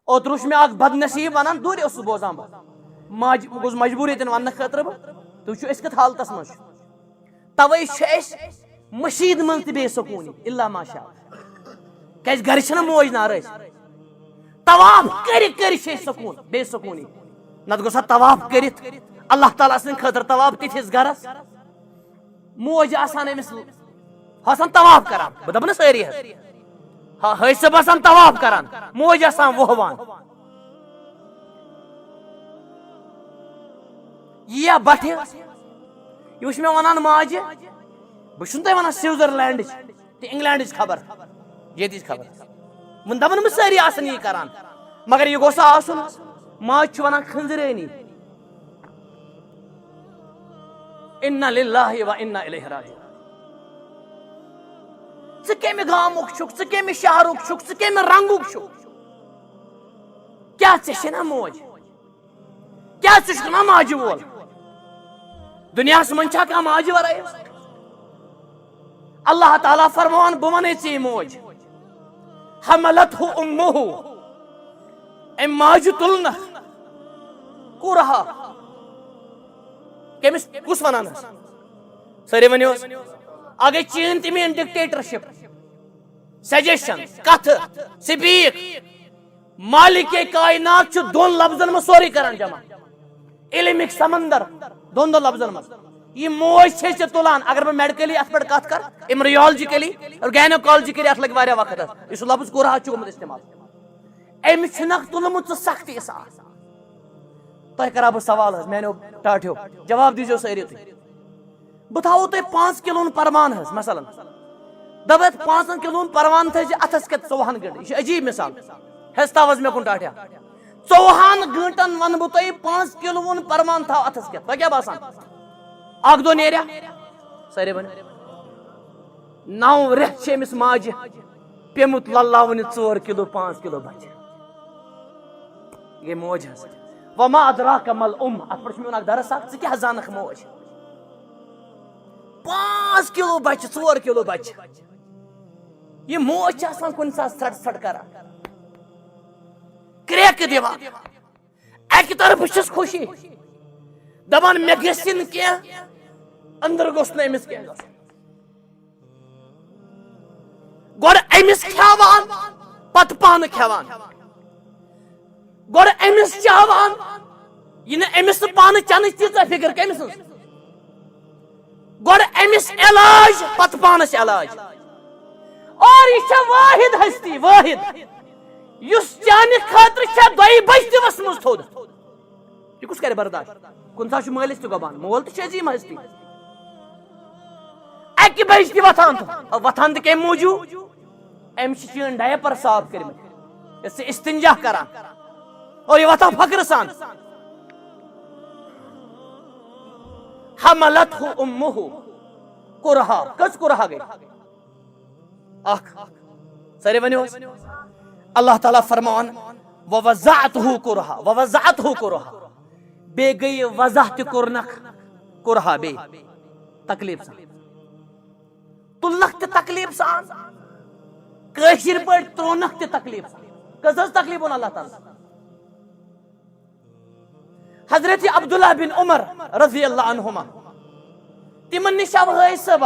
اوتروش میں اخ بد نصیب ونان دور اس بوزان ماج گوس مجبوری تن ون خاطر تو چھ اس کت حالتس مز توے چھ مشید من تہ بے سکونی الا ماشاء کیاز گھر چھنا موج ناراض طواف کر سکون بے سکونی نت گوسا طواف کرت اللہ تعالیٰ سن خاطر طواف تتھس گھرس موج آسان امس آسان طواف کران بہ دپ نا ساری حسب آسان طواف کران موج آسان وہوان یہ بٹھ یہ وچ مے ونان ماجہ بہ چھن تہ ونان سوئٹزرلینڈ تہ انگلینڈ خبر یتھ خبر ون دپن بہ ساری آسان یہ کران مگر یہ گوسا آسن ماج چھ ونان خنزرانی انا للہ و انا الیہ راجعون ژٕ کمہِ گامُک چھُکھ ژٕ کمہِ شہرُک چھُکھ ژٕ کمہِ رنگُک چھُکھ کیٛاہ ژےٚ چھے نا موج کیٛاہ ژٕ چھُکھ نا ماجہِ وول دُنیاہس منٛز چھا کانٛہہ ماجہِ ورٲے اللہ تعالیٰ فرماوان بہٕ ونے ژےٚ موج حملتہ امہ أمۍ ماجہِ تُلنکھ کوٚرہا کٔمِس کُس ونان حظ سٲری ؤنِو حظ آگے چین تہ مین ڈکٹیٹرشپ سجیشن کتھ سپیک مالک کائنات چھ دون لفظن میں سوری کران جمع علمک سمندر دون لفظن میں یہ موج چھ ژےٚ تلان اگر بہٕ میڈیکلی اتھ پٮ۪ٹھ کتھ کر ایمبریولوجیکلی اور گینوکالوجیکلی اتھ لگہِ واریاہ وقت یہ سُہ لفظ کوٚرہا چھُ گوٚمُت استعمال أمۍ چھُنکھ تُلمُت ژٕ سختی سان تۄہہِ کرا بہٕ سوال حظ میانیو ٹاٹھیو جواب دیٖزیو سٲری تُہۍ بہٕ تھاوو تۄہہِ 5 کِلوُن پروان حظ مثلاً دپت 5 کِلوُن پروان تھٲیزِ اتھس کٮ۪تھ 24 گٲنٛٹن یہ چھِ عجیب مثال حظ تھاو حظ مےٚ کُن ٹاٹھیا 24 گٲنٛٹن ونہٕ بہٕ تۄہہِ 5 کِلوُن پروان تھاو اتھس کٮ۪تھ تۄہہِ کیٛاہ باسان اکھ دۄہ نیریا سٲری ؤنِو 9 رٮ۪تھ چھِ أمِس ماجہِ پیوٚمُت للاوٕنہِ 4 کِلوٗ 5 کِلوٗ بچہِ گٔے موج حظ وما ادراک مل اتھ پٮ۪ٹھ چھُ میون اکھ درس اکھ ژٕ کیٛاہ زانکھ موج 5 کِلوٗ بچہِ 4 کِلوٗ بچہِ یہ موج چھِ آسان کُنہِ ساتہٕ ژھٹ ژھٹ کران کرٛیکہٕ دِوان اکہِ طرفہٕ چھس خوشی دپان مےٚ گژھِ نہٕ کینٛہہ أنٛدر گوٚژھ نہٕ أمِس کینٛہہ گژھُن گۄڈٕ أمِس کھیاوان پتہٕ پانہٕ کھیاوان گۄڈٕ أمِس چاوان یہِ نہٕ أمِس نہٕ پانہٕ چنٕچ تیٖژاہ فکر کٔمِس ہٕنٛز گۄڈٕ أمِس علاج پتہٕ پانس علاج اور یہِ چھےٚ واحد ہستی واحد یُس چانہِ خٲطرٕ چھےٚ 2 بجہِ تہِ ؤژھمٕژ تھوٚد یہِ کُس کرِ برداشت کُنہِ ساتہٕ چھُ مٲلِس تہِ گۄبان مول تہِ چھُ عظیٖم ہستی 1 بجہِ تہِ وۄتھان تہِ کمہِ موٗجوٗب أمِس چھِ چٲنۍ ڈایپر صاف کٔرمٕتۍ یۄس ژٕ استنجا کران اور یہ وطن فخر سان حملتہ امہ کوٚرہا کٔژ کوٚرہا گٔے اکھ سٲری ؤنِو اللہ تعالیٰ فرماوان ووضعتہ کوٚرہا بیٚیہِ گٔیہِ وضع تہِ کوٚرنکھ کوٚرہا بیٚیہِ تکلیٖف سان تُلنکھ تہِ تکلیٖف سان کٲشِر پٲٹھۍ ترٛونکھ تہِ تکلیٖف سان کٔژ حظ تکلیٖف ووٚن اللہ تعالیٰ حضرت عبداللہ بن عمر رضی اللہ عنہما تمن نش آو ہٲے صٲب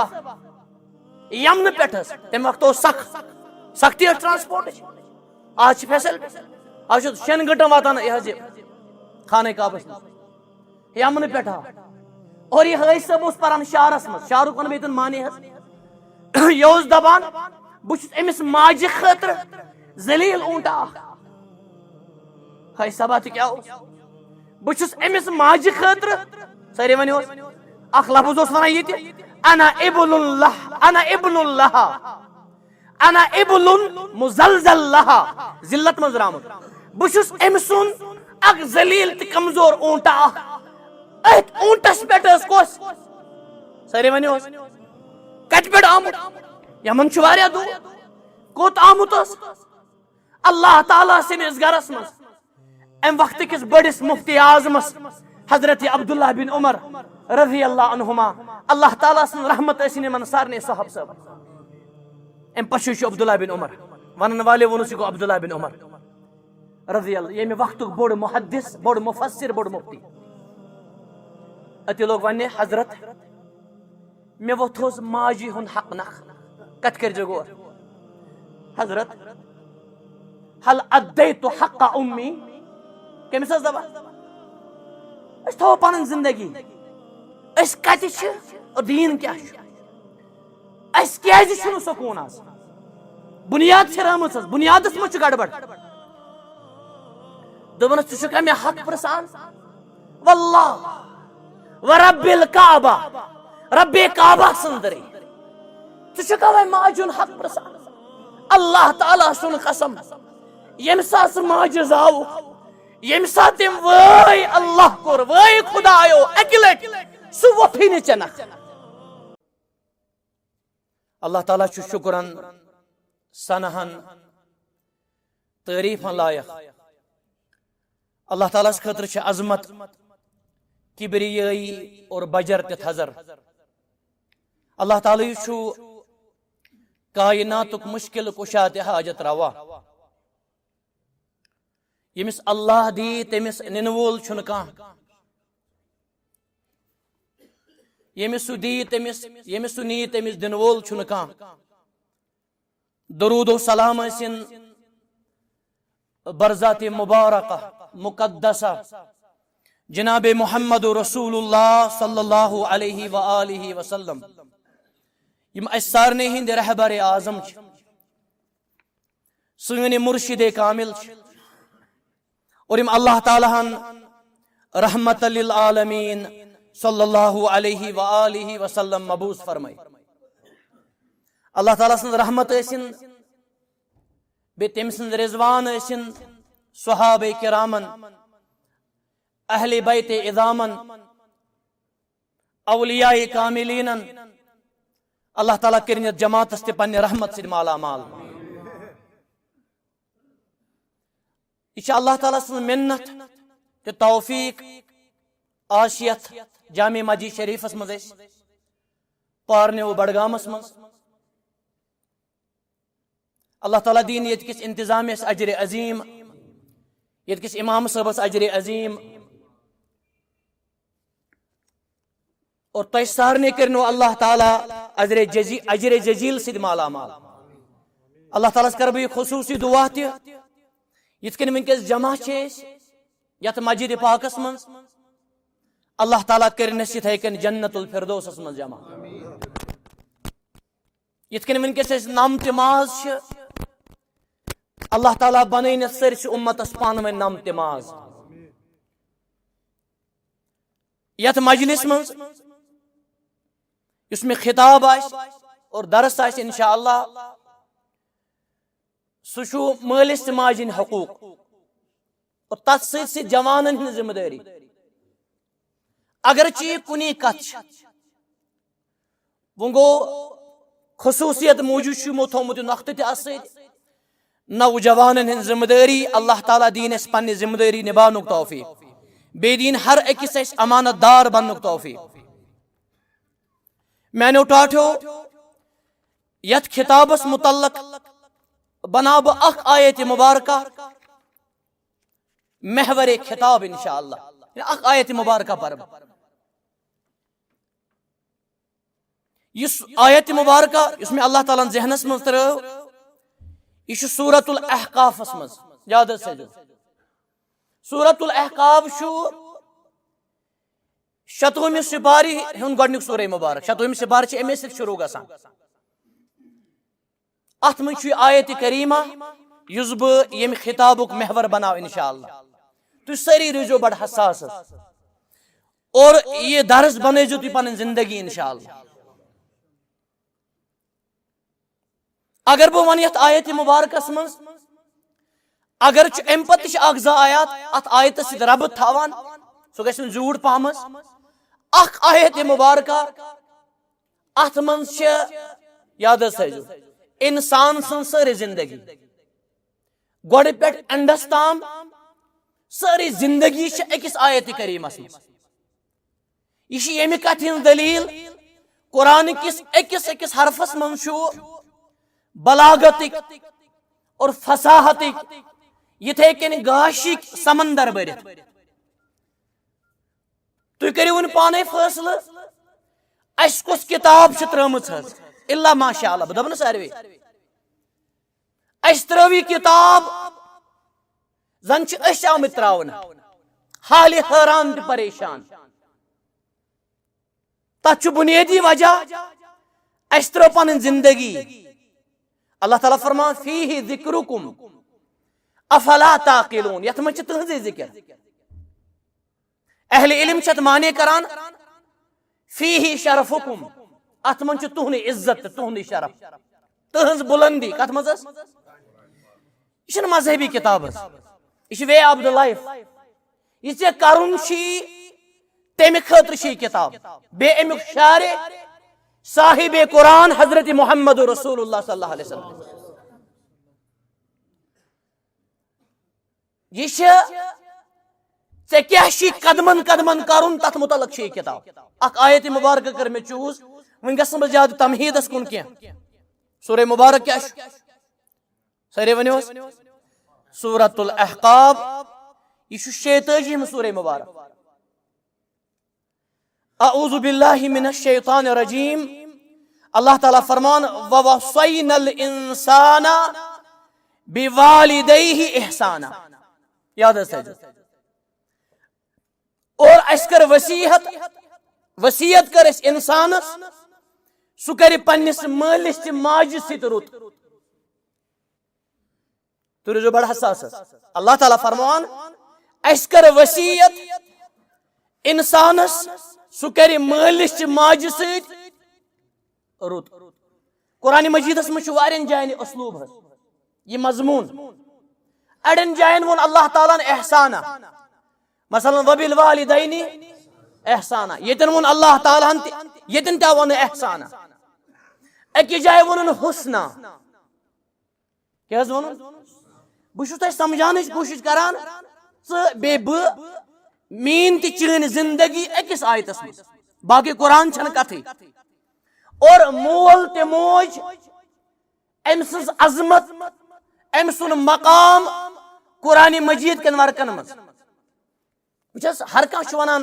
یمنہٕ پٮ۪ٹھ حظ تمہِ وقتہٕ اوس سختی ٲس ٹرانسپورٹٕچ آز چھِ فیسلٹی آز چھُ 6 گٲنٛٹن واتان یہِ حظ یہِ خانہ کعبس منٛز یمنہٕ پٮ۪ٹھ آو اور یہِ ہٲے صٲب اوس پران شہرس منٛز شہرُک ونہٕ بہٕ ییٚتٮ۪ن معنی حظ یہِ اوس دپان بہٕ چھُس أمِس ماجہِ خٲطرٕ ذلیٖل اوٗنٛٹا اکھ ہٲے صٲبا تہِ کیٛاہ اوس بہٕ چھُس أمِس ماجہِ خٲطرٕ سٲری ؤنِو اکھ لفظ اوس ونان ییٚتہِ انا ابن مزلزل لہا ذلت منٛز درامُت بہٕ چھُس أمۍ سُنٛد اکھ ذلیٖل تہٕ کمزور اوٗنٛٹا اکھ أتھۍ اوٗنٛٹس پٮ۪ٹھ ٲس کۄس سٲری ؤنِو کتہِ پٮ۪ٹھ آمُت یمن چھُ واریاہ دوٗر کوٚت آمُت اوس اللہ تعالیٰ سٕنٛدِس گرس منٛز امہِ وقتہٕ کِس بٔڑِس مفتی اعظمس حضرت عبداللہ بن عمر رضی اللہ عنہما اللہ تعالیٰ سٕنٛز رحمت ٲسِن یِمن سارنٕے صحابہ صٲبن امہِ پتہٕ چھُ عبداللہ بن عمر ونن والے ووٚنُس یہِ گوٚو عبداللہ بن عمر رضی اللہ یہ وقت بوڑ محدث بوڑ مفسر بوڑ مفتی اتی لوگ ون حضرت میں ووتھوس ماجی ہن حق نخ کت کر جو حضرت هل ادیت حق امی کمس دبا اس تھو پنن زندگی اس کت اور دین کیا اس کیازِ چھُنہٕ سکوٗن آز بنیاد چھ رامٕژ حظ بنیادس منٛز چھُ گڑبڑ دوٚپُنس ژٕ چھُکھا مےٚ حق پرژھان واللہ ورب الکعبہ رب کعبہ سٕنٛز دٔرے ژٕ چھُکھا وۄنۍ ماجہِ ہُنٛد حق پرژھان اللہ تعالیٰ سُنٛد قسم ییٚمہِ ساتہٕ ژٕ ماجہِ زاوُکھ ییٚمہِ ساتہٕ تٔمۍ وٲے اللہ کوٚر وٲے خدایو اکہِ لٹہِ سُہ وۄپھٕے نہٕ ژےٚ نکھ اللہ تعالیٰ چھُ شُکرن سنہن تعریفن لائق اللہ تعالیٰ خاطر چھِ عظمت کبریائی اور بجر تہِ تھزر اللہ تعالیٰ چھُ کائناتُک مشکل کشا تہِ حاجت روا ییٚمِس اللہ دی تٔمِس نِنہٕ وول چھُنہٕ کانٛہہ ییٚمِس سُہ دی تٔمِس ییٚمِس سُہ نی تٔمِس دِنہٕ وول چھُنہٕ کانٛہہ درود و سلام ٲسِن برزات مبارکہ مقدسہ جناب محمد رسول اللہ صلی اللہ علیہ وآلہ وسلم یم اَسہِ سارنٕے ہٕنٛدۍ رہبر اعظم چھِ سٲنۍ مرشد کامل چھِ اور یم اللہ تعالیٰ ہن رحمت للعالمین صلی اللہ علیہ وآلہ وسلم مبعوث فرمائی اللہ تعالیٰ سن رحمت ٲسِن بیٚیہِ تٔمۍ سٕنٛز رضوان ٲسِن صحابہ کرامن اہل بیت عظامن اولیاء کاملینن اللہ تعالیٰ کرن یتھ جماعتس تہِ پننہِ رحمت سۭتۍ مالا مال یہ چھِ اللہ تعالیٰ سٕنٛز مِنت تہٕ توفیق آز یتھ جامع مسجد شریفس منٛز أسۍ پارنیو بڈگامس منٛز اللہ تعالیٰ دین ییٚتہِ کِس انتظامیس اجر عظیم ییٚتہِ کِس امام صٲبس اجر عظیم اور تۄہہِ سارنٕے کٔرنو اللہ تعالیٰ اجر جزیل سۭتۍ مالا مال اللہ تعالیٰ ہس کرٕ بہٕ یہِ خصوٗصی دعا تہِ یِتھ کٔنۍ وٕنکیٚس جمع چھِ أسۍ یتھ مسجد پاکس منٛز اللہ تعالیٰ کٔرِنس یِتھے کٔنۍ جنت الفردوسس منٛز جمع یِتھ کٔنۍ وٕنکیٚس أسۍ نمتہِ ماز چھِ اللہ تعالیٰ بنٲیِن یتھ سٲرسٕے اُمتس پانہٕ ؤنۍ نمتہِ ماز یتھ مجلس منٛز یُس مےٚ خطاب آسہِ اور درس آسہِ انشاء اللہ سُہ چھُ مٲلِس تہٕ ماجہِ ہٕنٛدۍ حقوٗق اور تتھ سۭتۍ سۭتۍ جوانن ہٕنٛز ذمہٕ دٲری اگرچہ یہ کُنی کتھ چھِ وۄنۍ گوٚو خصوٗصیت موٗجوٗب چھُ یِمو تھوٚومُت یہِ نۄقطہٕ تہِ اتھ سۭتۍ نوجوانن ہٕنٛز ذمہٕ دٲری اللہ تعالیٰ دِیِن اَسہِ پننہِ ذمہٕ دٲری نِباونُک توفیق بیٚیہِ دِیِن ہر أکِس اَسہِ امانت دار بننُک توفیق میانیو ٹاٹھیو یتھ خطابس متعلق بناو بہٕ اکھ آیت مبارکہ محور خطاب انشاء اللہ اکھ آیت مبارکہ پرٕ بہٕ یُس آیت مبارکہ یُس مےٚ اللہ تعالیٰ ہن ذہنس منٛز ترٲو یہ چھُ سورۃ الاحقافس منٛز یاد حظ تھٲیزیو سورۃ الاحقاف چھُ شتوُہمہِ سپارِ ہُنٛد گۄڈنیُک سورہ مبارک شتوُہمہِ سپارٕ چھِ امے سۭتۍ شروع گژھان اتھ منٛز چھُ یہِ آیت کریٖمہ یُس بہٕ ییٚمہِ خطابُک محور بناو انشاء اللہ تُہۍ سٲری روٗزیو بڑٕ حساس اور یہ درس بنٲیزیو تُہۍ پنٕنۍ زندگی انشاء اللہ اگر بہٕ ونہٕ یتھ آیت مبارکس منٛز اگرچہِ امہِ پتہٕ تہِ چھِ اکھ زٕ آیات اتھ آیتس سۭتۍ ربط تھاوان سُہ گژھِ نہٕ زیوٗٹھ پہمس اکھ آیت مبارکہ اتھ منٛز چھِ یاد حظ تھٲیزیو انسان سٕنٛز سٲرٕے زندگی گۄڈٕ پٮ۪ٹھ اینڈس تام سٲرٕے زندگی چھِ أکِس آیت کریٖمس منٛز یہ چھِ ییٚمہِ کتھِ ہٕنٛز دلیٖل قرآن کِس أکِس أکِس حرفس منٛز چھُ بلاغتٕکۍ اور فصاحتٕکۍ یتھے کن گاشک سمندر برت تھی کرو ون پانے فیصلہ اس کس کتاب ترمت الا ماشاء اللہ بہ دپ ساروی اس تروی کتاب زن اش آمت تراؤن حال حیران تو پریشان تک بنیادی وجہ اس ترو پن زندگی اللہ تعالیٰ فرمان فیہ ذکرکم افلا تعقلون یت من تہذ ذکر اہل علم چھت مانے کران فیہ شرفکم ات من تہن عزت تہن شرف تہذ بلندی کت مز یہ مذہبی کتاب یہ وے آف دا لائف یہ ے کرن تمہ خاطر یہ کتاب بے امیک شارع صاحب قرآن حضرت محمد رسول اللہ صلی اللہ علیہ وسلم یہ کیا قدمن قدمن کرن تت متعلق یہ کتاب اخ آیت مبارکہ کر میں چوز ون گھن بہ زیادہ تمہیدس کن کی سورہ مبارک کیا سارے ونو سورۃ الاحقاب یہ 46 سورہ مبارک اعوذ باللہ من الشیطان الرجیم اللہ تعالیٰ فرمان ووصینا الانسان بوالدیہ احسانا یاد ہے اور اس کر وصیت کر اس انسانس سہ کر پنس مالس تہ ماجہ ست رت تو روزو بڑا حساس اللہ تعالیٰ فرمان اس کر وصیت انسانس سہ کر مالس تہ ماجہ ست رت قرآن مجیدس میں وارین جائن اسلوب یہ مضمون اڑن جائن ون اللہ تعالیٰ احسانا مثلا وبالوالدین احسانا یتن ون اللہ تعالیٰ یتن تا ون احسانا اکی جائے ون حسنا کیا ون بہت تہ سمجھانچ کوشش کران بے مین تہ چین زندگی اکس آیتس مز باقی قرآن چھن کتھی اور مول تہ موج ام سز عظمت ام سن مقام قرآن مجید کن ورکن مز بچس ہر کھانا ونان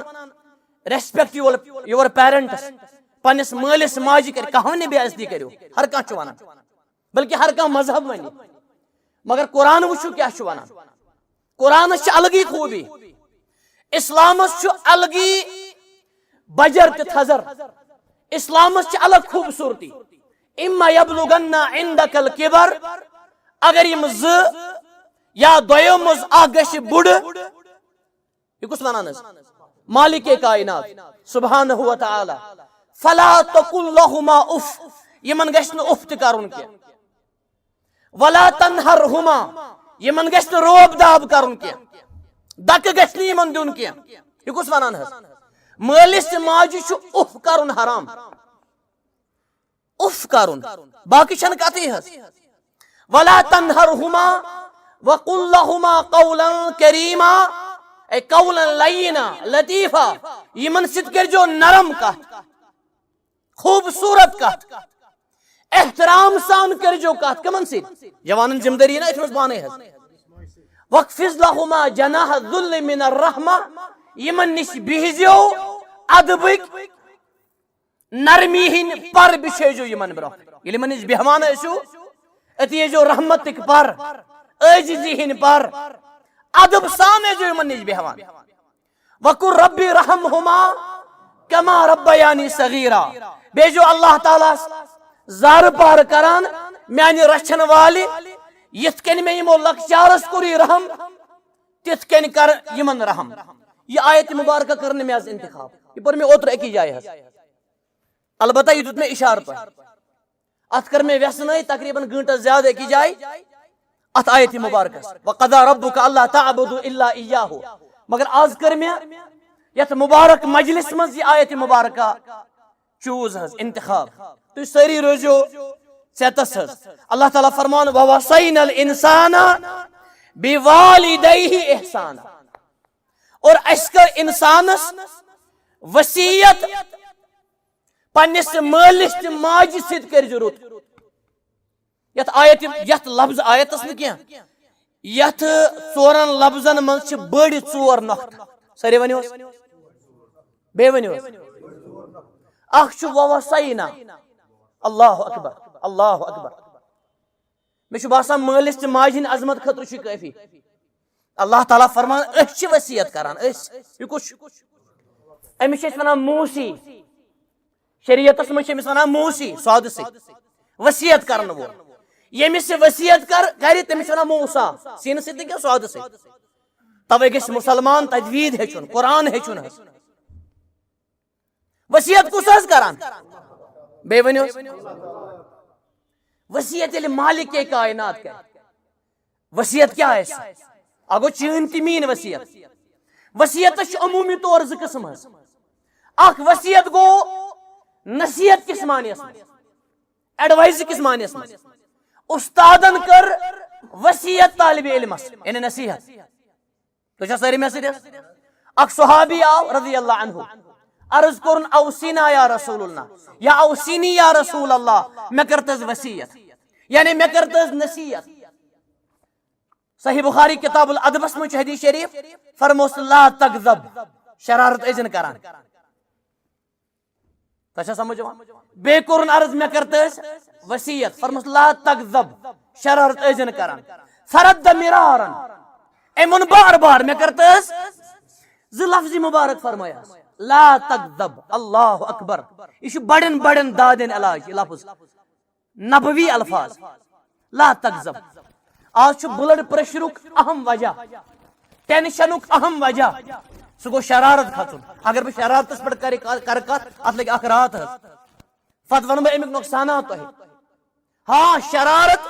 ریسپیکٹ یور پیرنٹس پنس مالس ماجہ کر کہاں نے بے عزتی کرو ہر کھانا ونان بلکہ ہر کھانا مذہب ونی مگر قرآن وچو کیا ونان قرآن الگی خوبی اسلامس الگی بجر تہ تھزر اسلامس الگ خوبصورتی اما یبلغن عندک الکبر اگر یم یا دویو مز گھ بڑ یہ کس ونان مالک کائنات سبحانہ و تعالی فلا تقل لهما اف یمن گھ اف تہ کرن کی ولا تنہرہما یمن گھ روب داب کرن کی دک گھ یمن دین کی یہ کس ونان مالس تہ ماجہ چھ اف کرن حرام اف کرن باقی چھن کتی ولا تنہرہما وقل لهما قولا کریما اے قولا لینا لطیفا یمن ست کر جو نرم کت خوبصورت کت احترام سان کر جو کت کمن ست جوانن ذمہ داری نا اتمس بانے وقفز لهما جناح الذل من الرحمہ یمن نش بہزیو ادبک نرمی ہن پر بچھیجو یمن برو یل من نش بہمان اسو اتی جو رحمتک پر عاجزی ہن پر ادب سان جو یمن نش بہوان وقل ربی رحمہما کما ربیانی صغیرا بے جو اللہ تعالیٰ زار پار کران میانی رچھن والی یت کن میں یمو لکچارس کوری رحم تت کن کر یمن رحم یہ آیت مبارکہ کرنے میں از انتخاب یہ پر میں اوتر ایک جائے ہے البتہ یہ دت میں اشار پر ات کر میں ویسنائی تقریباً گھنٹہ زیادہ کی جائے ات آیت مبارکہ وقضى ربك الا تعبدوا الا اياه مگر آز کر میں یت مبارک مجلس مز یہ آیت مبارکہ چوز ہز انتخاب تو سری روزو سیتس ہز اللہ تعالیٰ فرمان ووصینا الانسان بوالدیہ احسانا اور اس کر انسانس وصیت پنس مالس تہ ماجہ ست کر ضرورت یت آیت یت لفظ آیتس نہ کیا یتھ ژورن لفظن من بڑ ژور نقطہ ساری ونیو بے ونیو اخ ووصینا اللہ اکبر اللہ اکبر مے باسان مالس تہ ماجہ ہند عظمت خاطر کافی اللہ تعالیٰ فرمان اس وصیت کران یہ کچھ امس ونان موسی شریعتس مجھ ونان موسی سود سی وصیت کرن وول یمس وصیت کر تمس ونان موسا سین سی کیا سود سی توے گژھِ مسلمان تجوید ہیچن قرآن ہیچن وصیت کس کران بے ونیو وصیت یل مالک کائنات کر وصیت کیا ہے اگو چین تی مین وصیت وصیت عمومی طور ز قسم اخ وصیت گو نصیحت کس معنیس ایڈوائز کس معنیس استادن کر وصیت طالب علمس یعنی نصیحت تو ساری میں اخ صحابی آو رضی اللہ عنہ عرض کرن اوسینا یا رسول اللہ یا اوسینی یا رسول اللہ میں کرتز وصیت یعنی میں کرتز نصیحت صحیح بخاری کتاب الادبس میں حدیث شریف فرموس لا تکذب شرارت ازن کران تشا سمجھو بے کرن عرض میں کرتز وصیت فرموس لا تکذب شرارت ازن کران فرد مرارن ایمن بار بار میں کرتز ز لفظ مبارک فرمایا لا تکذب اللہ اکبر یہ بڑن بڑن دادن علاج لفظ نبوی الفاظ لا تکذب آج بلڈ پریشرک اہم وجہ ٹینشنک اہم وجہ سہ گو شرارت کھچن اگر بہ شرارتس پہ کر کت ات لگہ اخ رات پتہ ون بہ امیک نقصانات تہ ہاں شرارت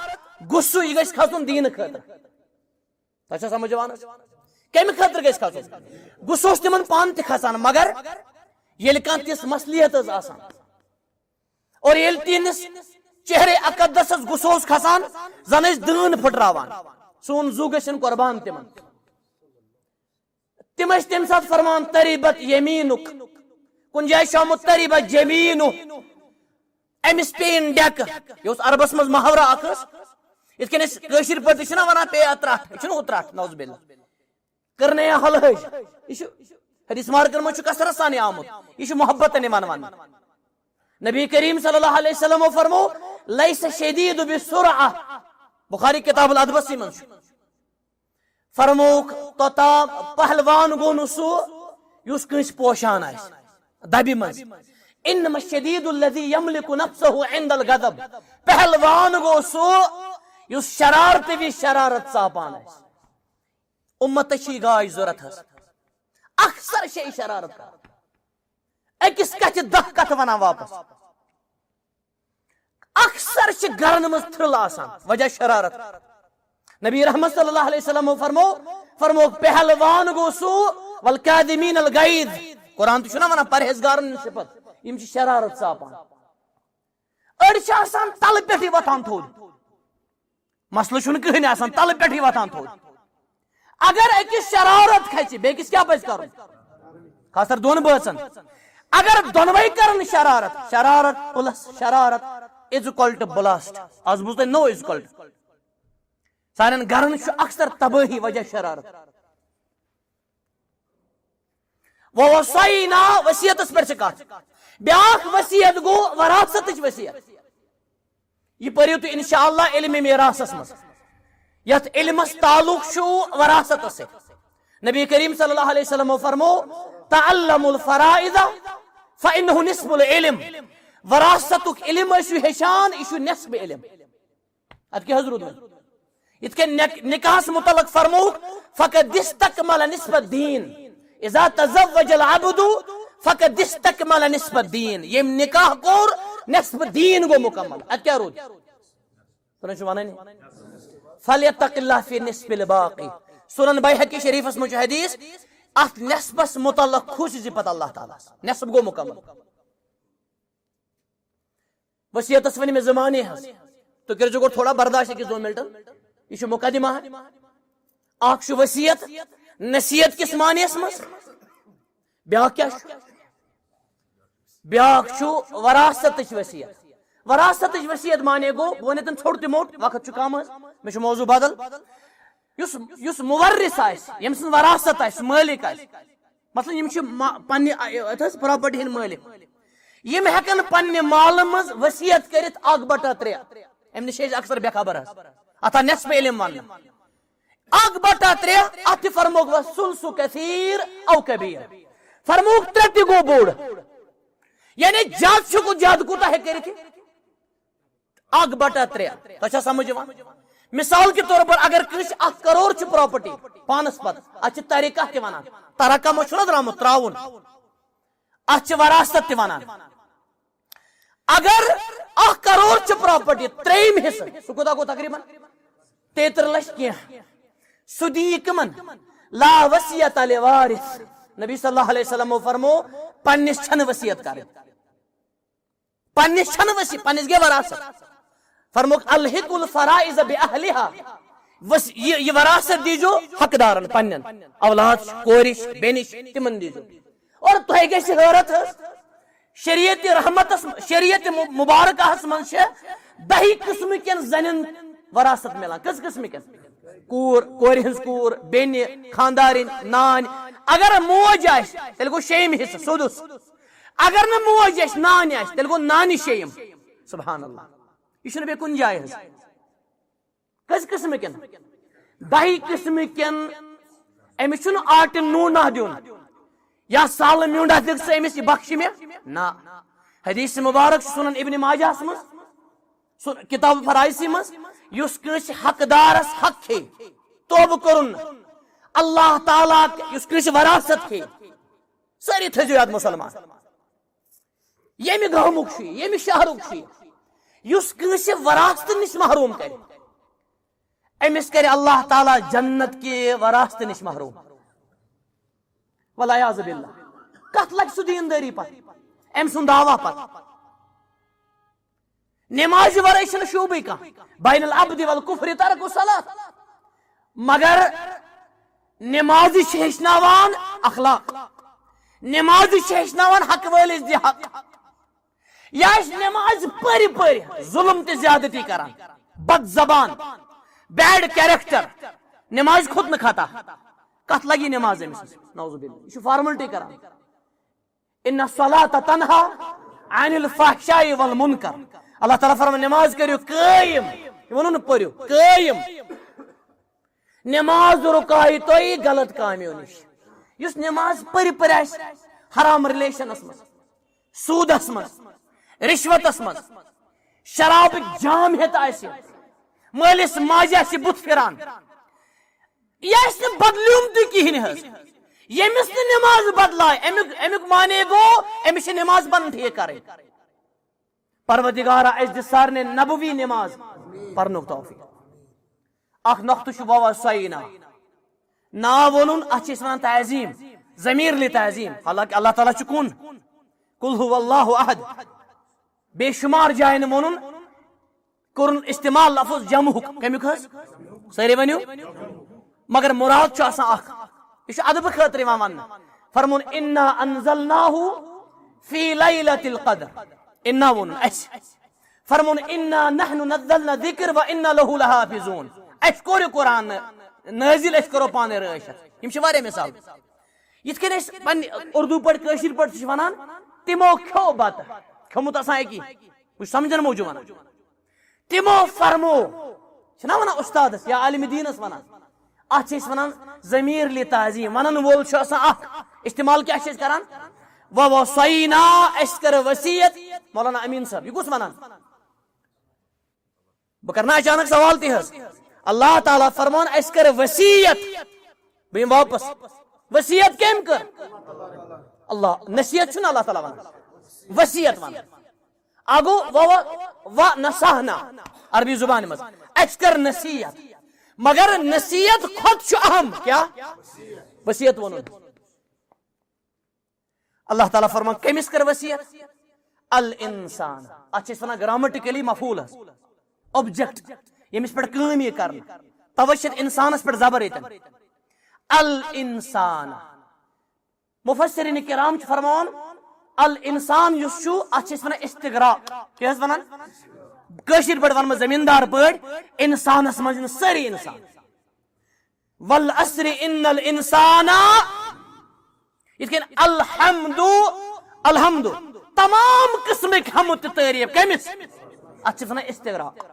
غصہ یہ گژھِ کھسن دین خاطر تہ سمجھوان کمہ خاطر گژھِ کھسن غصہ اوس تمن پان تہ کھسان مگر ییٚلہِ کانٛہہ تِژھ مصلیحت ٲس آسان اور ییٚلہِ تِہنٛدِس چہرے اقدسس غصہ اوس کھسان زن ٲسۍ دٲن پھٹراوان سون زو گژھن قربان تمن تم ٲسۍ تمہِ ساتہٕ فرمان تریبت یمیٖنُک کُنہِ جایہِ چھُ آمُت تریبت جمیٖنُ أمِس پیٚیِن ڈیکہٕ یہِ اوس عربس منٛز محاورہ اکھ یِتھ کٔنۍ أسۍ کٲشِر پٲٹھۍ تہِ چھِنا ونان پیٚیہِ اترٹھ یہِ چھُنہٕ اوترٹھ نوز باللہ کرنیا حلحج یہ حدیث مارکن میں کثرت سان آمت یہ محبت نمان ون نبی کریم صلی اللہ علیہ وسلم فرمو لیس شدید بسرعہ بخاری کتاب الادبس من فرموک توتا پہلوان گو نسو یس کنس پوشان آئیس دبی من انما الشدید الذي يملك نفسه عند الغضب پہلوان گو سو یس شرارت بھی شرارت ساپان آئیس امت چی گاش ضرورت ہس اکثر شے شرارت کر اکس کت دہ کت ونان واپس اکثر گرن مز تھرل آسان وجہ شرارت نبی رحمت صلی اللہ علیہ وسلم فرمو پہلوان گو سو والکاظمین الغیظ قرآن تو چھنا ونان پرہیزگارن صفت یم چھ شرارت ساپان اڑ چھ آسان تل پٹھی وتان تھود مسئلہ چھن کہنی آسان تل پٹھی وتان تھود اگر اکس شرارت کھچ بیکس کیا پز کرن خاص طور دون بچن اگر دونوے کرن شرارت شرارت پلس شرارت از اکول ٹو بلاسٹ آز بوز تھی نو از اکول ٹو سارن گرن اکثر تباہی وجہ شرارت ووصینا وصیتس پر کت بیاکھ وصیت گو وراثت وصیت یہ پریو تو انشاءاللہ علم میراثس مز یت علمس تعلق شو وراثت سے نبی کریم صلی اللہ علیہ وسلم فرمو تعلم الفرائض فانه نصف العلم وراثتک علم شو ہشان شو نصف علم ات کی حضرت ات کے نکاح متعلق فرمو فقد استكمل نصف الدين اذا تزوج العبد فقد استكمل نصف الدين یم نکاح کور نصف دین گو مکمل ات کیا رود سنن شو معنی فلیتق اللہ فی نصف الباقی سنن بیہقی شریف اس مجھ حدیث ات نصفس متعلق خوش زپت اللہ تعالیٰ نصف گو مکمل وصیت اسونی میں زمانے ہس تو کر جو تھوڑا برداشت کی 2 منٹ یہ مقدمہ اخ وصیت نصیحت کس معنی اس مس بیاکھ کیا بیاکھ وراثت وصیت وراثت وصیت مانے گو ونتن چھوڑ تی موٹ وقت کم میں موضوع بدل یس مورث آس یم سن وراثت آس مالک آس مثلا یم چھ پنہ پراپرٹی ہند مالک یم ہیکن پنہ مال مز وصیت کرت 1/3 ام نش اکثر بے خبر اتھا نصف علم ون 1/3 ات فرموک وسلس کثیر او کبیر فرموک 3 گو بوڑ یعنی زیادہ چھ زیادہ کوتا ہے کرت 1/3 تہ سمجھ مثال کے طور پر اگر کس 1 کروڑ چھ پراپرٹی پانس پت اچھ طریقہ تہ ونان ترقہ مو چھنا درامت تراون اچھ وراثت تہ ونان اگر 1 کروڑ چھ پراپرٹی 3 حصہ سو کوتا کو تقریبا 33 لچھ کی سدی کمن لا وصیت لوارث نبی صلی اللہ علیہ وسلم فرمو پنس چھن وصیت کر پنس چھن وصیت پنس گے وراثت فرموک الحق الفرائض باہلها یہ وراثت دیجو حقدارن پنن اولاد کورش بینش تمن دیجو اور تو ہے کہ حیرت شریعت رحمت شریعت مبارکہ من سے 10 قسم کن زنن وراثت ملان کس قسم کن کور کور ہنز کور بین خاندارن نان اگر موج آس تیل گو 6 حصہ سدس اگر نہ موج آس نان آس تیل گو نان 6 سبحان اللہ یہ بے کن جائے کس قسم کن 10 قسم کن امس چھ آٹ نونہ دن یا سال میونڈا دک سے امس یہ بخش میں نا حدیث مبارک سنن ابن ماجہ مز کتاب فرائض مز یس کنس حقدارس حق کھے توبہ کرن اللہ تعالیٰ یس کنس وراثت کھے ساری تھجو یاد مسلمان یمی گامک یمی شہرک یس کنس وراثت نش محروم کر امس کر اللہ تعالیٰ جنت کے وراثت نش محروم والعیاذ باللہ کت لگ سو دینداری پت ام سن دعوی پت نماز ورائے چھ شعبہ کان بین العبد والکفر ترک الصلاۃ مگر نماز ہیچناوان اخلاق نماز ہیچناوان حق وٲلِس دی حق یا نماز پری پری ظلم تے زیادتی کران بد زبان بیڈ کیریکٹر نماز خود نہ کھاتا کت لگی نماز امس نعوذ باللہ یہ فارملٹی کران ان الصلاۃ تنہا عن الفحشاء والمنکر اللہ تعالیٰ فرمان نماز کریو قائم ونو پریو قائم نماز رکائی تو غلط کامیو نش یس نماز پری پری آس حرام ریلیشنس مز سودس مز رشوتس مز شراب جام ہت آس مالس ماجہ آس بت پھران یہ بدلیوم تہ کہین یمس نماز بدلائے امیک مانے گو امس نماز بند ٹھیک کریں پروردگارہ اس دسار نے نبوی نماز پرنک توفیق اخ نقطہ چھ بابا سینا نا ونن اچ ون تعظیم ضمیر لی تعظیم حالانکہ اللہ تعالیٰ کن قل هو اللہ احد بے شمار جائن ونن کرن استعمال لفظ جمع کمیک ساری ونیو مگر مراد چھ آسان اخ یہ ادب خاطر ون فرمون انا انزلناہ فی لیلۃ القدر انا ون اس فرمون انا نحن نزلنا ذکر و انا له لحافظون اس کور قرآن نازل اس کرو پانے راشت یم چھ واریاہ مثال یت کن اس اردو پٹ کشیر پٹ چھ ونان تمو کھو بات کھمت آسان کی کچھ سمجھن موجود ونان تمو فرمو چھنا ونان استادس یا عالم دینس ونان ات چھ ونان ضمیر لی تعظیم ونان وول چھ آسان اخ استعمال کیا چھ کران ووصینا اس کر وصیت مولانا امین صاحب یہ کس ونان بکرنا اچانک سوال تی ہس اللہ تعالیٰ فرمان اس کر وصیت بیم واپس وصیت کیم کر اللہ نصیحت چھنا اللہ تعالیٰ ونان وصیت ونان اگو و نصحنا عربی زبان مز اس کر نصیحت مگر نصیحت خود چھ اہم کیا وصیت ونن اللہ تعالیٰ فرمان کمس کر وصیت الانسان اچھا اس ونا گرامٹیکلی مفعول ہے اوبجیکٹ یمس پر کام یہ کرنا توشت انسانس پر زبر ایتن الانسان مفسرین کرام چھ فرمان الانسان یسو اچھا اس ونا استغراق کیا اس ونا کشیر پر ون زمیندار پر انسانس مجن سری انسان والعصر ان الانسان یتھ الحمد تمام قسمک حمد تعریف کمس ات ونان استغراق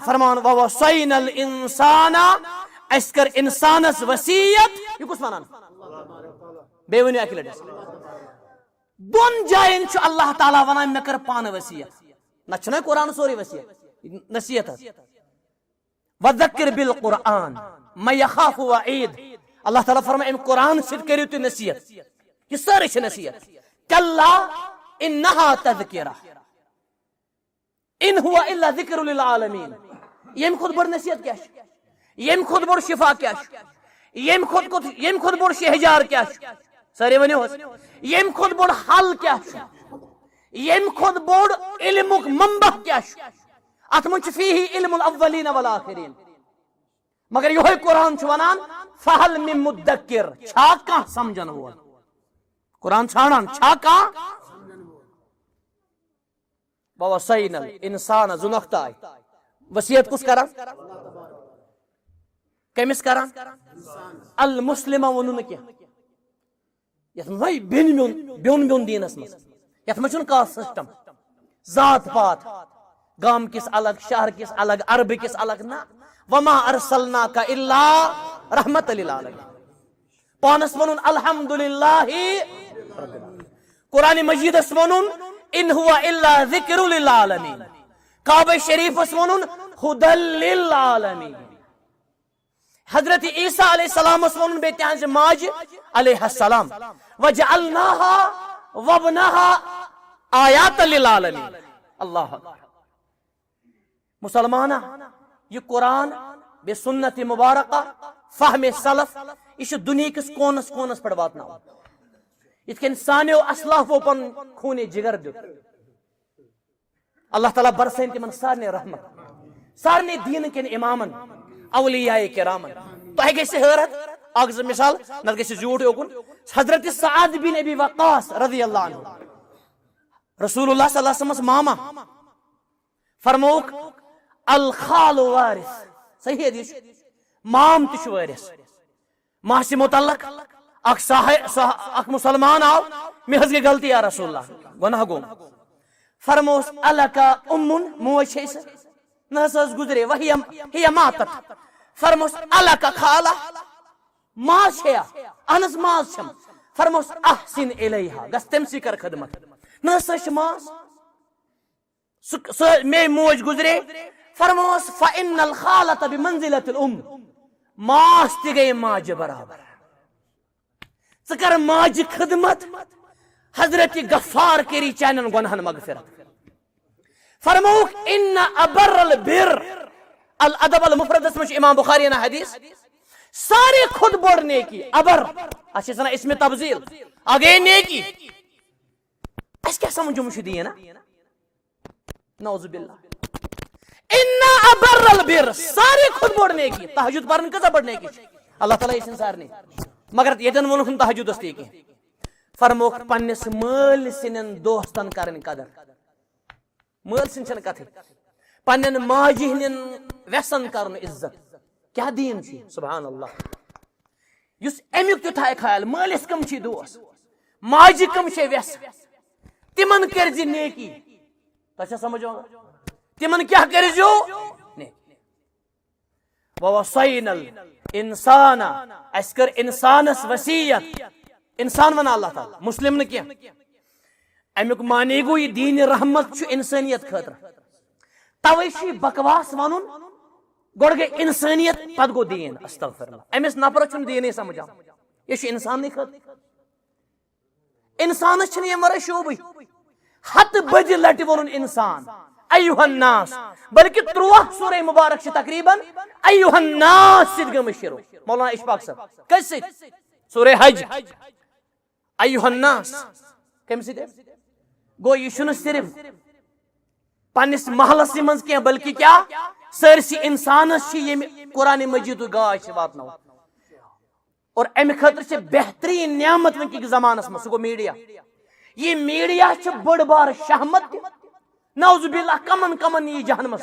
فرمان ووصینا الانسان اس کر انسانس وصیت یہ کس ونان بے ونیو اکی لٹس دون جائن اللہ تعالیٰ ونان مے کر پان وصیت نہ چھنا قرآن سوری وصیت نصیحت وذکر بالقرآن من یخاف وعید اللہ تعالیٰ فرمائے ام قرآن سید کریو تی نصیحت یہ سارے چھ نصیحت کلا انہا تذکرہ ان ہوا الا ذکر للعالمین یم خود بڑ نصیحت کیا یم خود بڑ شفا کیا یم خود بڑ شہجار کیا سارے ونیو یم خود بڑ حل کیا یم خود بڑ علمک منبع کیا ات من فیہ علم الاولین والآخرین مگر یہ قرآن ونان فہل من مدکر چھا کان سمجھن وول قرآن چھانان چھا کان ووصینا الانسان زنختائی وصیت کس کران کمس کران المسلم ونن کیا یت وی بیون دینس مز یت مچن کا سسٹم ذات پات گام کس الگ شہر کس الگ عرب کس الگ نا وما ارسلناک الا رحمت للعالمین پانس ونن الحمدللہ قرآن مجید اس ونن ان ہوا الا ذکر للعالمین کعبہ شریف اس ونن ہدی للعالمین حضرت عیسیٰ علیہ السلام اس ونن بیٹے ہنز ماج علیہ السلام وجعلناها وابنها آیات للعالمین اللہ مسلمانہ یہ قرآن بے سنت مبارکہ فہم سلف یہ دنیا کس کونس کونس پڑ واتنا یت کن سانیو اسلافو پن خون جگر دیت اللہ تعالیٰ برسین تمن سارنے رحمت سارنے دین کن امامن اولیاء کرامن تو ہے گیسے حیرت آگز مثال نہ گیسے جھوٹ اوکن حضرت سعد بن ابی وقاص رضی اللہ عنہ رسول اللہ صلی اللہ علیہ وسلم ماما فرموک الخال وارث صحیح حدیث مام تش وارث ماہ سے متعلق اک مسلمان آو میں حضر غلطی یا رسول اللہ گناہ گو فرموس الکا امن موش ہے نحساس گزرے وہی ماتت فرموس الکا خالہ ماش ہے انس ماش شم فرموس احسن الیہا گس تمسی کر خدمت نحساس ماس میں موج گزرے فرموس فإن الخالة بمنزلة الأم ماس تی گئی ماج برابر ذکر ماج خدمت حضرت غفار کری چانن گنہن مغفرت فرموک ان ابر البر الادب المفرد اسمش امام بخاری نا حدیث سارے خود بڑ نیکی ابر اچھے سنا اس میں تبذیل آگے نیکی اس کیا سمجھو مشدی ہے نا نعوذ باللہ ان ابر البر سارے خود بڑ نیکی تہجد پرن کذا بڑ نیکی اللہ تعالیٰ اس انسار نے مگر یتن ونکن تہجد استی کی فرموک پنس مال سنن دوستن کرن قدر مال سن چھن کتھ پنن ماجی ہنن ویسن کرن عزت کیا دین چھ سبحان اللہ یس امیک تو تھا خیال مالس کم چھ دوست ماجی کم چھ ویس تمن کرزی نیکی تچھا سمجھو تمن کیا کرزو ووصینا الانسان اسکر انسانس وصیت انسان ونا اللہ تعالی مسلم نے کیا امیک معنی گو یہ دین رحمت چھ انسانیت خاطر تویشی بکواس ونن گوڑ گئے انسانیت پد گو دین استغفر اللہ امس نفر چھن دین سمجھا یہ چھ انسان نہیں خاطر انسان چھن یہ مرے شوبی ہت بج لٹ ونن انسان ایوہ الناس بلکہ 3 سورہ مبارک سے تقریباً ایوہ الناس سید گم شروع مولانا اشفاق صاحب کیسے سورہ حج ایوہ الناس کم سید گو یہ شنو صرف پانس محلس سے منز کیا بلکہ کیا سرسی انسانس چھ یہ قرآن مجید گاہ سے واتنا اور ام خاطر سے بہترین نعمت ون کی زمانس میں سگو میڈیا یہ میڈیا چھ بڑ بار شہمت نعوذ باللہ کمن کمن یہ جہنم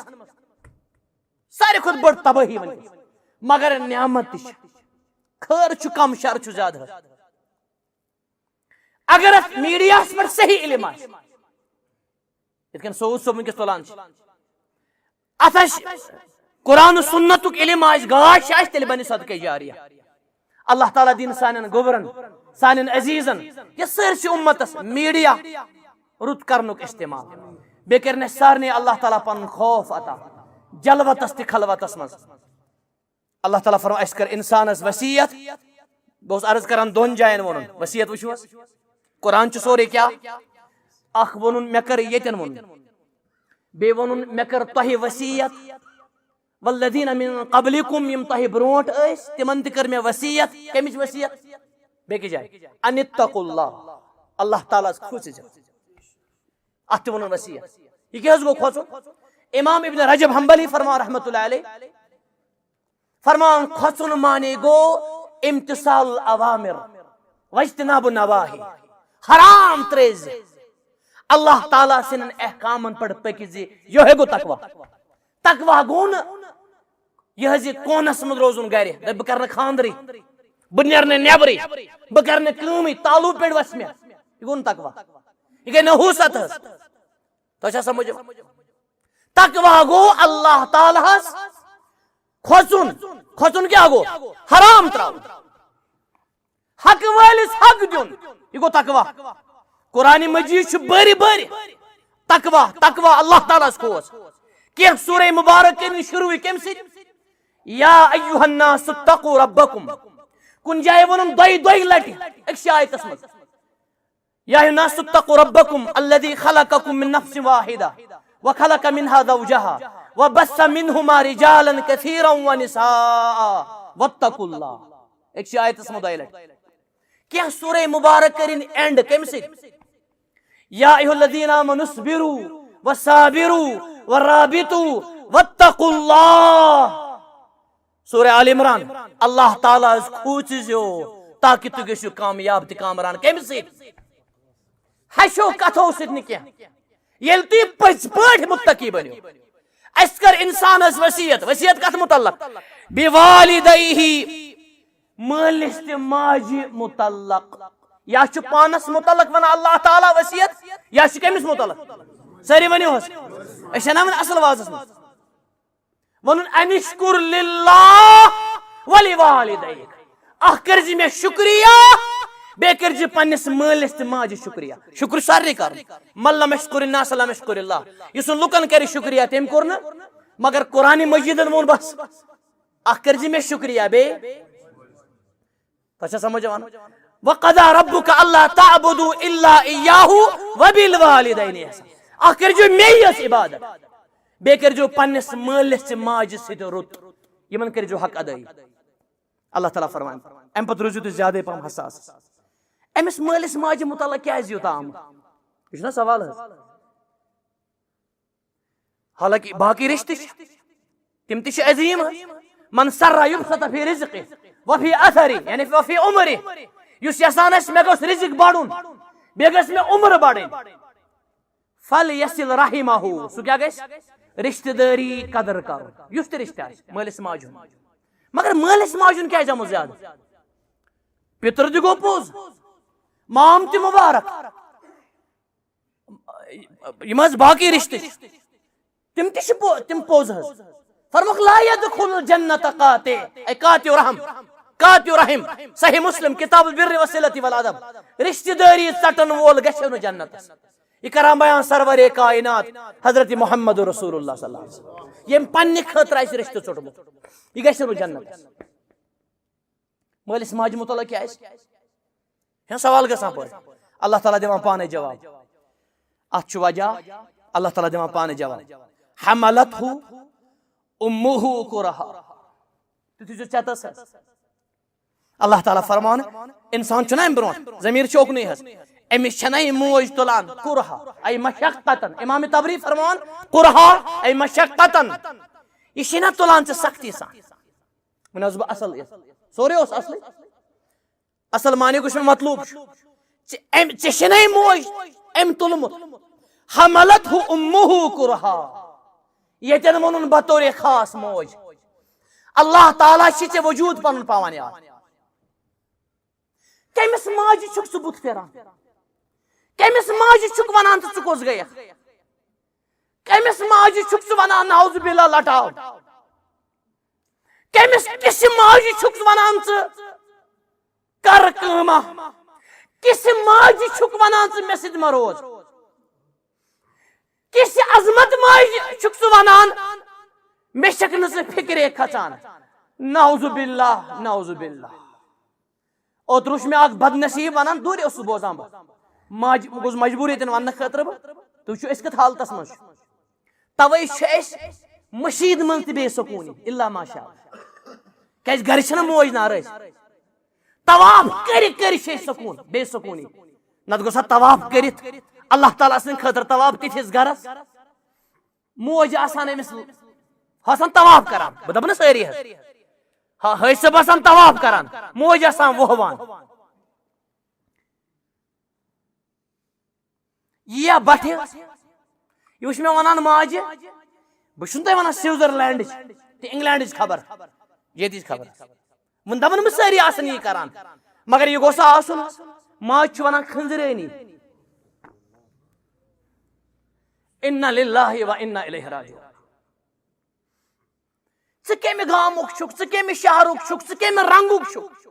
سارے خود بڑ تباہی ون مگر نعمت تہ خیر چھ کم شر چھ زیادہ اگر ات میڈیا پر صحیح علم آس یتھ سعود صاحب ونکس تلان ات قرآن و سنتک علم آس گاش آس تیل بنی صدقہ جاریہ اللہ تعالیٰ دین سانن گوبرن سانن عزیزن یہ سرسی امتس میڈیا رت کرنک استعمال بے کرنے سارنے اللہ تعالیٰ پن خوف عطا جلوتس تہ خلوتس مز اللہ تعالیٰ فرما اس کر انسانس وصیت بہت عرض کران دون جائن ونن وصیت وچھوس قرآن چھ سورے کیا اخ ونن مے کر یتن ونن بے ونن مے کر تہ وصیت والذین من قبلکم یم تہ برونٹ اس تمن تہ کر مے وصیت کمچ وصیت بے کی جائے ان اتقوا اللہ اللہ تعالیٰ کھوچ جا ات ونن وصیت یہ کیا گو کھوچو امام ابن رجب حنبلی فرما رحمت اللہ علیہ فرمان کھوچن مانے گو امتثال الاوامر واجتناب النواہی حرام تریز اللہ تعالیٰ سنن احکامن پر پکزی یہ گو تقوی تقوی گو نا یہ زی کونس مد روزن گرِ بہ کرنہ خاندری بہ نیرنہ نیبری بہ کرنہ کٲمٕے تالو پیڑ وس مے یہ گو تقوی یہ گئی نحوست ہس تو سمجھ تقوی گو اللہ تعالیٰ کھوچن کھوچن کیا گو حرام تراؤ حق والس حق دین یہ گو تقوی قرآن مجید چھ بری بری تقوی تقوی اللہ تعالیٰ کھوچ کی سورہ مبارک کے شروع کم سی یا ایوہ الناس اتقوا ربکم کن جائے ونن دوئی دوئی لٹی ایک شایت اسمت یا ایوہ الناس اتقوا ربکم الذي خلقکم من نفس واحدہ وخلق منها زوجها وبث منهما رجالا كثيرا ونساء واتقوا اللہ ایک شایت اسمت دوئی لٹی کیا سورہ مبارک کرین اینڈ کم سی یا ایوہ الذین آمنوا اصبروا وصابروا ورابطوا واتقوا اللہ سورہ آل عمران اللہ تعالیٰ کھوچزو تاکہ تو گژھو کامیاب تہ کامران کم سی ہشو کتھو سۭتۍ نہٕ کینٛہہ ییٚلہِ تُہۍ پٔزۍ پٲٹھۍ متقی بنِو اَسہِ کٔر اِنسانس وصیت وصیت کتھ متعلق بوالدیہ مٲلِس تہِ ماجہِ متعلق یا چھُ پانس متعلق ونان اللہ تعالیٰ وصیت یا چھُ کٔمِس متعلق سٲری ؤنِو حظ أسۍ چھِ نا وۄنۍ اصل وازس منٛز ونن انشکر للہ ولوالدیک اخ کرزی میں شکریہ بے کرزی پنس مالس تہ ماجہ شکریہ شکر سارے کر من لم یشکر الناس لم یشکر اللہ یس لکن کر شکریہ تم کور نا مگر قرآن مجیدن وون بس اخ کرزی میں شکریہ بے تو سمجھ ون وقضى ربك الا تعبدوا الا اياه وبالوالدين احسانا اخ کرزی میس عبادت بے کرجو پنس مالس ماجہ ست رت یمن کرجو حق ادائی اللہ تعالیٰ فرمان ام پتہ روزو تو زیادہ پہم حساس امس مالس ماجہ متعلق کیا یوت آم یہ نا سوال ہے حالانکہ باقی رشتہ تم تہ عظیم من سر یبسط فی رزقه وفی اثری یعنی وفی عمری یس یسان اس مے گوس رزق بڑھن بے گس مے عمر بڑھن فل یصل رحمہ سو کیا گس رشتہ داری قدر کرو یس تہ رشتہ مالس ماجہ مگر مالس ماجہ کیا جمع زیادہ پتر تہ گو پوز مام تہ مبارک یم باقی رشتہ تم تہ تم پوز فرموک لا يدخل الجنت قاطع اے قاطع رحم قاطع رحم صحیح مسلم کتاب البر والصلۃ والادب رشتہ داری ژٹن وول گژھِ نہ جنت یہ کران بیان سرور کائنات حضرت محمد رسول اللہ صلی اللہ علیہ وسلم یم پنہ خاطر اس رشتہ ژٹمت یہ گژھِ نہ جنت مالس ماجہ متعلق کیا ہے سوال گژھان پڑ اللہ تعالیٰ دِوان پانے جواب اتھ چھُ وجہ اللہ تعالیٰ دِوان پانے جواب حملتہ امہ کرہا تھی چتس اللہ تعالیٰ فرمان انسان چھنا ام برونٹ ضمیر چوکنی ہس امس چھنا موج تلان کرہا ای مشقتن امام طبری فرمان کرہا ای مشقتن یہ چھنا تلان ژے سختی سان ون بہ اصل سورے اس اصل اصل معنی گوش مطلوب ژے چھنا موج ام تلمت حملتہ امہ کرہا یتن ونن بطور خاص موج اللہ تعالیٰ چھ وجود پن پاوان یاد کمس ماجہ چھک ژٕ بُتھ پھیران کمس ماجہ چھک ونان ژٕ کۄس گٔیکھ کمس ماجہ چھک ژٕ ونان نعوذ باللہ لٹاو کس ماجہ چھک ژٕ ونان ژٕ کر کٲما کس ماجہ چھک ونان ژٕ مےٚ سۭتۍ مہ روز کس عظمت ماجہ چھک ژٕ ونان مےٚ چھکھ نہٕ ژٕ فکرے کھژان نعوذ باللہ نعوذ باللہ اوترٕ چھُ مےٚ اکھ بد نصیب ونان دوٗرِ اوسُس بوزان بہٕ ماجہِ گوٚژھ مجبوٗر ییٚتٮ۪ن وننہٕ خٲطرٕ بہٕ تُہۍ چھِو أسۍ کِتھ حالتس منٛز چھُ توے چھِ أسۍ مشیٖد منٛز تہِ بے سکوٗنی الا ماشاء اللہ کیازِ گرِ چھنہ موج نار أسۍ طواف کٔرِتھ کٔرِتھ چھِ أسۍ سکوٗن بے سکوٗنی نتہٕ گوٚژھ ہا طواف کٔرِتھ اللہ تعالیٰ سٕنٛدِ خٲطرٕ طواف تِتھِس گرس موج آسان أمِس آسان طواف کران بہٕ دپہٕ نہٕ سٲری حظ حٲج صٲب آسان طواف کران موج آسان وۄہوان یا بٹھِ یہ وٕچھ مےٚ ونان ماجہِ بہٕ چھُس نہٕ تۄہہِ ونان سوِٹزرلینڈٕچ تہٕ انگلینڈٕچ خبر ییٚتِچ خبر وۄنۍ دپن بہٕ سٲری آسان یی کران مگر یہِ گوٚژھ آسُن ماجہِ چھُ ونان کھنزرٲنی انا للہ و انا الیہ راجعون ژٕ کمہِ گامُک چھُکھ ژٕ کمہِ شہرُک چھُکھ ژٕ کمہِ رنگُک چھُکھ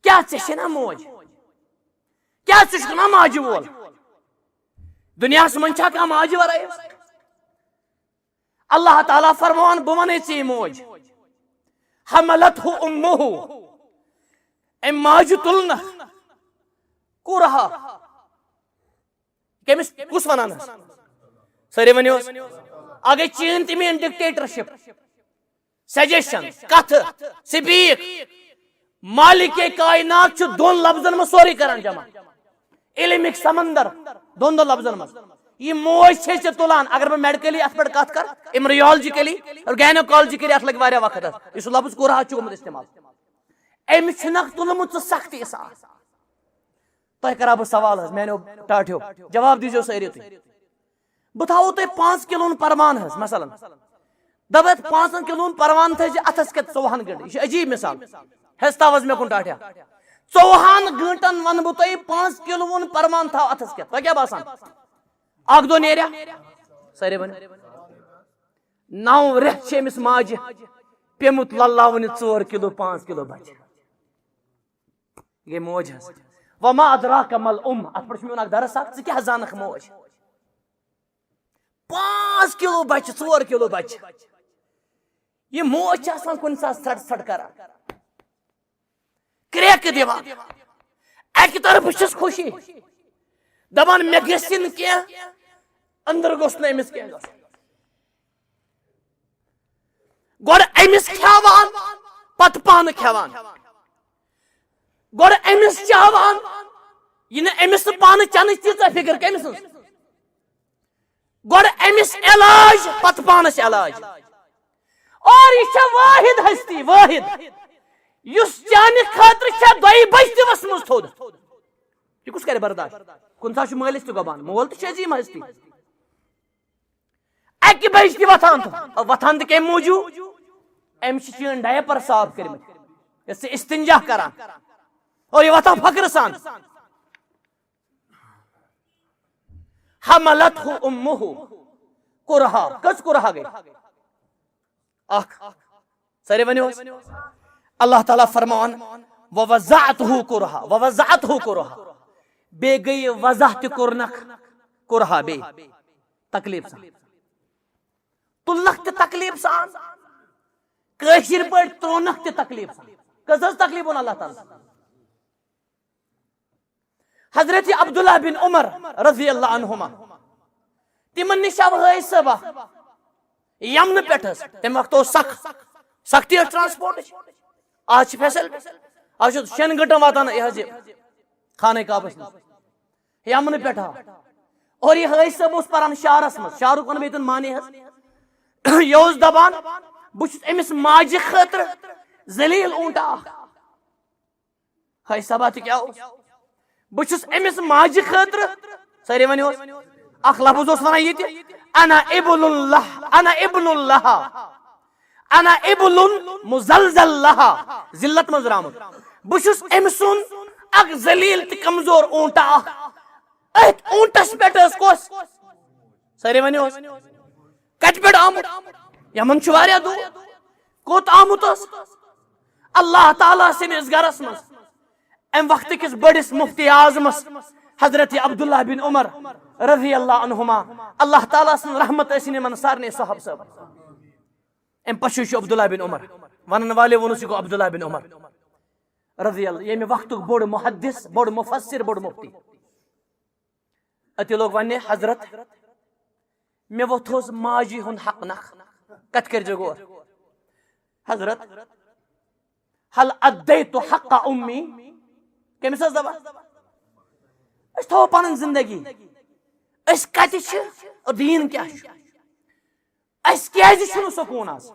کیٛاہ ژےٚ چھے نا موج کیٛاہ ژٕ چھُکھ نا ماجہِ وول دُنیاہس منٛز چھا کانٛہہ ماجہِ ورٲے اللہ تعالیٰ فرماوان بہٕ ونے ژےٚ موج حملتہ امہ أمۍ ماجہِ تُلنکھ کوٚرہا کٔمِس کُس ونان حظ سٲری ؤنِو حظ اگے چین تہِ مین ڈکٹیٹرشپ سجیشن کتھٕ سپیٖک مالکے کائنات چھُ دۄن لفظن منٛز سورُے کران جمع علمِک سمندر دۄن لفظن منٛز یہ موج چھے ژےٚ تُلان اگر بہٕ میڈکلی اتھ پٮ۪ٹھ کتھ کرٕ ایمبریولوجِکلی اور گینوکالجِکلی اتھ لگہِ واریاہ وقت حظ یہِ سُہ لفظ کوٚرہا چھُ گوٚمُت استعمال أمۍ چھُنکھ تُلمُت ژٕ سختی سان تۄہہِ کرہا بہٕ سوال حظ میانیو ٹاٹھیو جواب دیٖزیو سٲری تُہۍ بہٕ تھاوو تۄہہِ 5 کِلوُن پروان حظ مثلاً دپہٕ 5 کِلوُن پروان تھٲیزِ اتھس کٮ۪تھ 24 گنٹن یہِ چھِ عجیٖب مثال حظ تاو حظ مےٚ کُن ٹاٹھیا 24 گنٹن ونہٕ بہٕ تۄہہِ 5 کِلوُن پروان تھاو اتھس کٮ۪تھ تۄہہِ کیٛاہ باسان اکھ دۄہ نیریا سٲری ؤنِو 9 رٮ۪تھ چھِ أمِس ماجہِ پیٚمُت للاوٕنہِ 4 کِلوٗ 5 کِلوٗ بچہِ یہِ گٔے موج حظ وما ادراک مل اتھ پٮ۪ٹھ چھُ میون اکھ درس اکھ ژٕ کیٛاہ زانکھ موج 5 کِلوٗ بچہِ 4 کِلوٗ بچہِ یہِ موج چھِ آسان کُنہِ ساتہٕ ژھٹ ژھٹ کران کرٛیکہٕ دِوان اکہِ طرفہٕ چھس خوشی دپان مےٚ گژھِ نہٕ کینٛہہ أنٛدر گوٚژھ نہٕ أمِس کینٛہہ گژھُن گۄڈٕ أمِس کھیاوان پتہٕ پانہٕ کھیاوان گۄڈٕ أمِس چاوان یہِ نہٕ أمِس نہٕ پانہٕ چنٕچ تیٖژاہ فکر کٔمۍ سٕنٛز گۄڈٕ أمِس علاج پتہٕ پانس علاج اور یہِ چھےٚ وٲحد ہستی وٲحد یُس چانہِ خٲطرٕ چھےٚ 2 بجہِ تہِ ؤژھمٕژ تھوٚد یہِ کُس کرِ برداشت کُنہِ ساتہٕ چھُ مٲلِس تہِ گۄبان مول تہِ چھُ عظیٖم ہستی 1 بجہِ تہِ وۄتھان تہِ کمہِ موٗجوٗب أمِس چھِ چٲنۍ ڈایپر صاف کٔرمٕتۍ یۄس ژٕ استنجا کران اور یہِ وۄتھان فخرٕ سان حملتہ امہ کوٚرہا کٔژ کوٚرہا گٔے اکھ سٲری ؤنِو حظ اللہ تعالیٰ فرماوان ووضعتہ کوٚرہا بیٚیہِ گٔیہِ وضع تہِ کوٚرنکھ کوٚرہا بیٚیہِ تکلیٖف سان تُلنکھ تہِ تکلیٖف سان کٲشِر پٲٹھۍ ترٛونکھ تہِ تکلیٖف سان کٔژ حظ تکلیٖف ووٚن اللہ تعالیٰ حضرت عبداللہ بن عمر رضی اللہ عنہما تِمن نِش آو حٲج صٲب یمنہٕ پٮ۪ٹھ حظ تمہِ وقتہٕ اوس سختی ٲس ٹرانسپورٹٕچ آز چھِ فیسلٹی آز چھُ 6 گنٹن واتان یہِ حظ یہِ خانہ کعبس منٛز یمنہٕ پٮ۪ٹھ آو اور یہِ حٲج صٲب اوس پران شہرس منٛز شہرُک ونہٕ بہٕ ییٚتٮ۪ن معنی حظ یہِ اوس دپان بہٕ چھُس أمِس ماجہِ خٲطرٕ ذلیٖل اوٗنٹ اکھ حٲج صٲبا تہِ کیٛاہ اوس بہٕ چھُس أمِس ماجہِ خٲطرٕ سٲری ؤنِو حظ اکھ لفظ اوس ونان ییٚتہِ انا ابن اللہ انا ابل مزلزل لها ذلت مز درامت بشس ام سن اک ذلیل تہ کمزور اونٹا اخ ات اونٹس پٹ کس ساری ونیو کت پہ آمت یمن واریاہ دور کوت آمت اللہ تعالیٰ سندس گرس مز ام وقت کس بڑس مفتی اعظمس حضرت عبداللہ بن عمر رضی اللہ عنہما اللہ تعالیٰ سن رحمت ٲسِن یمن سارنے صحاب صاحب ام پشو عبداللہ بن عمر ونن والے ونس گو عبداللہ بن عمر رضی اللہ یمہ وقت بوڑ محدث بوڑ مفسر بوڑ مفتی اتی لوگ وننے حضرت مے ووتھوس ماجی ہن حق نخ کت کر جو غور حضرت هل ادیت حق امی کمس دبا اس تھو پنن زندگی اس کت دین کیا اس کیازِ چھُنہٕ سکوٗن آز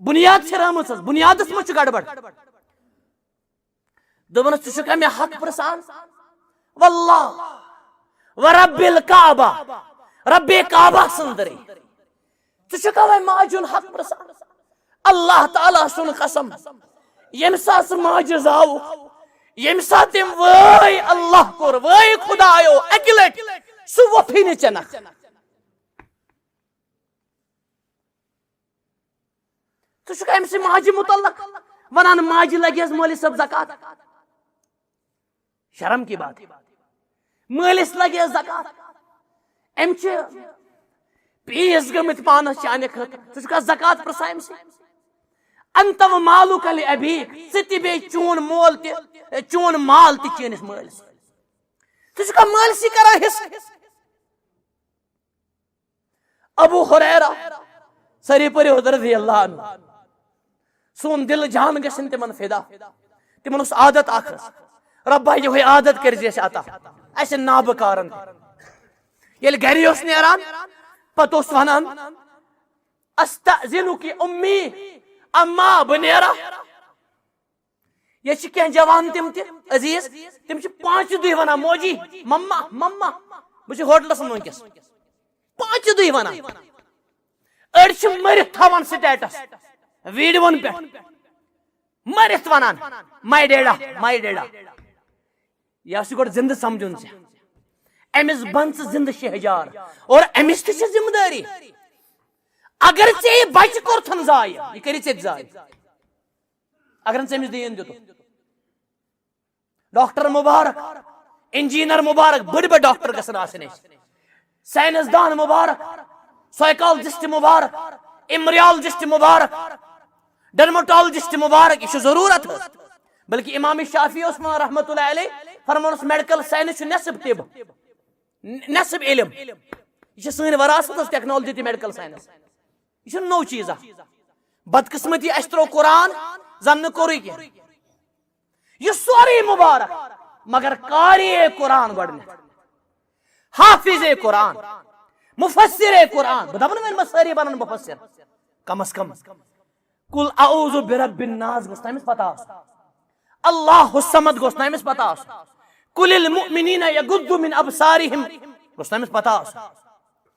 بنیاد چھ رامٕژ بنیادس منٛز چھُ گڑبڑ دوٚپنس ژٕ چھُکھا مےٚ حق پرژھان واللہ ورب الکعبہ رب کعبہ سندرے ژٕ چھُکھا وۄنۍ ماجہِ ہُنٛد حق پرژھان اللہ تعالیٰ سُنٛد قسم ییٚمہِ ساتہٕ ژٕ ماجہِ زاوُکھ ییٚمہِ ساتہٕ تٔمۍ وٲے اللہ کوٚر وٲے خدایو اکہِ لٹہِ سُہ وۄپھٕے نہٕ ژےٚ نکھ ژٕ چھُکھ أمۍ سٕنٛدِ ماجہِ متعلق ونان ماجہِ لگہِ حظ مٲلِس صٲب زکات شرم کی بات مٲلِس لگہِ حظ زکات أمۍ چھِ پیٖس گٔمٕتۍ پانس چانہِ خٲطرٕ ژٕ چھُکھا زکات پرژھان أمۍ سٕے انت و مالک لابیک ژٕ تہِ بیٚیہِ چون مول تہِ چون مال تہِ چٲنِس مٲلِس ژٕ چھُکھا مٲلسٕے کران حصہٕ ابو ہریرہ ساری پٔرِو رضی اللہ عنہ سون دل جان گژھن تمن فدا تمن اوس عادت اکھ ربا یہے عادت کر اَسہِ عطا اَسہِ نابکارن ییٚلہِ گرِ اوس نیران پتہٕ اوس ونان استأذنُک امی اما بہٕ نیرا یہ کینٛہہ جوان تم تہِ عزیز تم چھِ پانٛژِ دُہۍ ونان موجی مما مما بہٕ چھُس ہوٹلس منٛز ونکیٚس پانٛژِ دُہۍ ونان أڑۍ چھِ مٔرِتھ تھاوان سٹیٹس ویڈیوون پٮ۪ٹھ مٔرِتھ ونان ماے ڈیڈا ماے ڈیڈا یہ آسہِ گۄڈٕ زندٕ سمجھُن ژےٚ أمِس بن ژٕ زندٕ شہجار اور أمِس تہِ چھِ ذمہٕ دٲری اگر ژےٚ یہِ بچہِ کوٚرتھن ضایہِ یہِ کری ژےٚ تہِ ضایہِ اگر نہٕ ژٕ أمِس دیٖن دِتُکھ ڈاکٹر مبارک انجینئر مبارک بٔڑۍ بٔڑۍ ڈاکٹر گژھن آسٕنۍ اَسہِ ساینس دان مبارک سائیکالجسٹ مبارک ایمبریالجسٹ مبارک ڈرمٹالجسٹ مبارک یہ ضرورت بلکہ امام شافعی عثمان رحمۃ اللہ علیہ فرمانس میڈیکل سائنس نصب طب نصب علم یہ سن وراثت ٹیکنالوجی تہ میڈیکل سائنس یہ نو چیز بدقسمتی اس ترو قرآن زن کوری کی یہ سوری مبارک مگر قاری قرآن گۄڈنیٚتھ حافظ قرآن مفسر قرآن بدبن وین مساری بنن مفسر کم از کم قل اعوذ برب الناس گوٚژھ تٔمِس پتہ آسُن اللہ الصمد گوٚژھ تٔمِس پتہ آسُن قل للمؤمنین یغضوا من ابصارهم گوٚژھ تٔمِس پتہ آسُن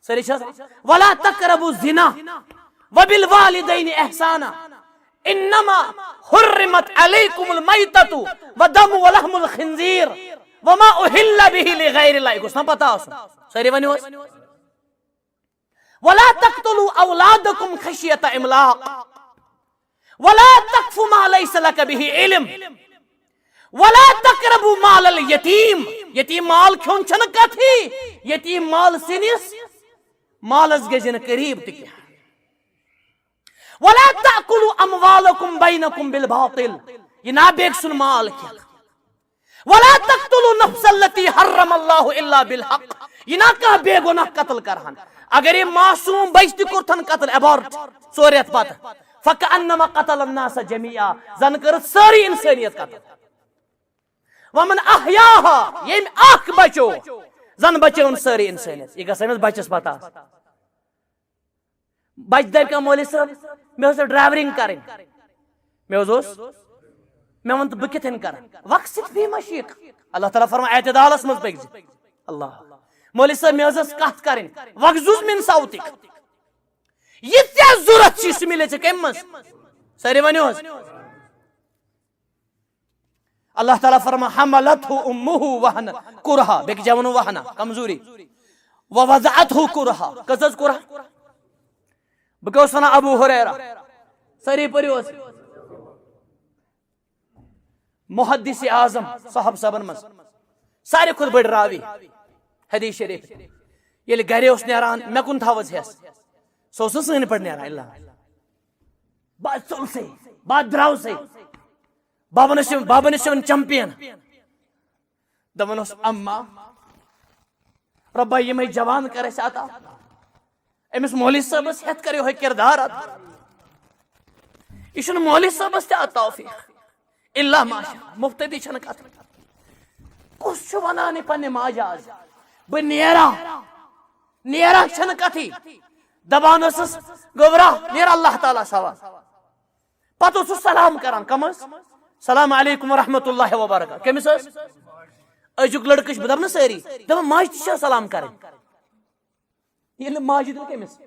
سٲری چھِ حظ ولا تقربوا الزنا وبالوالدین احسانا انما حرمت علیکم المیتۃ والدم ولحم الخنزیر وما اہل به لغیر اللہ گوٚژھ نا پتہ آسُن سٲری ؤنِو حظ ولا تقتلوا اولادکم خشیۃ املاق ولا تقف ما ليس لك به علم ولا تقربوا مال اليتيم یتیم مال کھیون چھنہ کتھی یتیم مال سنس مالس گژھن قریب تہ ولا تاكلوا اموالكم بينكم بالباطل یہ نابیگ سن مال کھیل ولا تقتلوا النفس التي حرم الله الا بالحق یہ نہ کہ بے گناہ قتل کرہن اگر یہ معصوم بچ تہ کورتھن قتل ابارٹ ژورٮ۪تھ پتہ فکأنما قتل الناس جميعا زن کر ساری انسانیت قتل ومن احیاها یم اخ بچو زن بچون ساری انسانیت یہ گژھِ أمِس بچس پتہ بچ دپ کہ مولوی صٲب مےٚ ٲس ڈرایورنگ کرٕنۍ مےٚ اوس مےٚ ووٚن تہٕ بہٕ کِتھن کرٕ وقصد فی مشیق اللہ تعالیٰ فرماے اعتدالس منٛز پٔکزِ اللہ مولوی صٲب مےٚ ٲس کتھ کرٕنۍ وغضض من صوتک یہ ضرورت چھ سہ ملے ٹھیک مز ساری ونیو اللہ تعالیٰ فرما حملته امه وهنا کرہا بیک جوانو وہنا کمزوری ووضعته کرہا کزز کرہا بکوس ونا ابو ہریرہ ساری پریوز محدث اعظم صاحب صاحبن مز ساری کھت بڑ راوی حدیث شریف یل گرے اس نیران مے کن تھاوز ہس سو سن پڑ نیران اللہ بات چل سے بات دراو سے بابا نشون چمپین دپان اما ربا یہ میں جوان کر آتا امس مولوی صاحبس ہتھ کر یہ کردار یہ مولوی صاحبس تہ توفیق الا ماشاء مفتدی چھن کت کس چھ ونان پنہ ماجہ آز بہ نیرا چھن کتھی دپان اسس گوبرا نیر اللہ تعالیٰ سوا پتہ اس سلام کران کمس السلام علیکم ورحمۃ اللہ وبرکاتہ کمس ازیک لڑکہ بہ دپ ساری دپان ماج تہ سلام کرن یل ماج دل کمس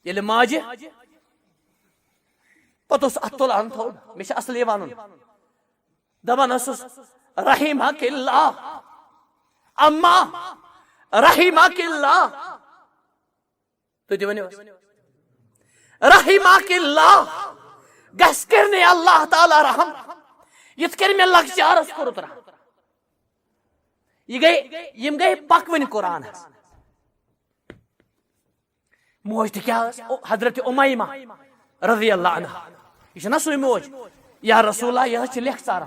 یل ماج پتہ ات تلان تھوڑ مے اصل یہ ون دپان رحمک اللہ اما رحمک اللہ تھی ونو رحمک اللہ گس کرنے اللہ تعالی رحم یت کر میں لکچارس کورت رحم یم گئی پکوین قرآن موج تہ کیا حضرت امیمہ رضی اللہ عنہ یہ نا سوی موج یا رسول اللہ یہ لکھ سارا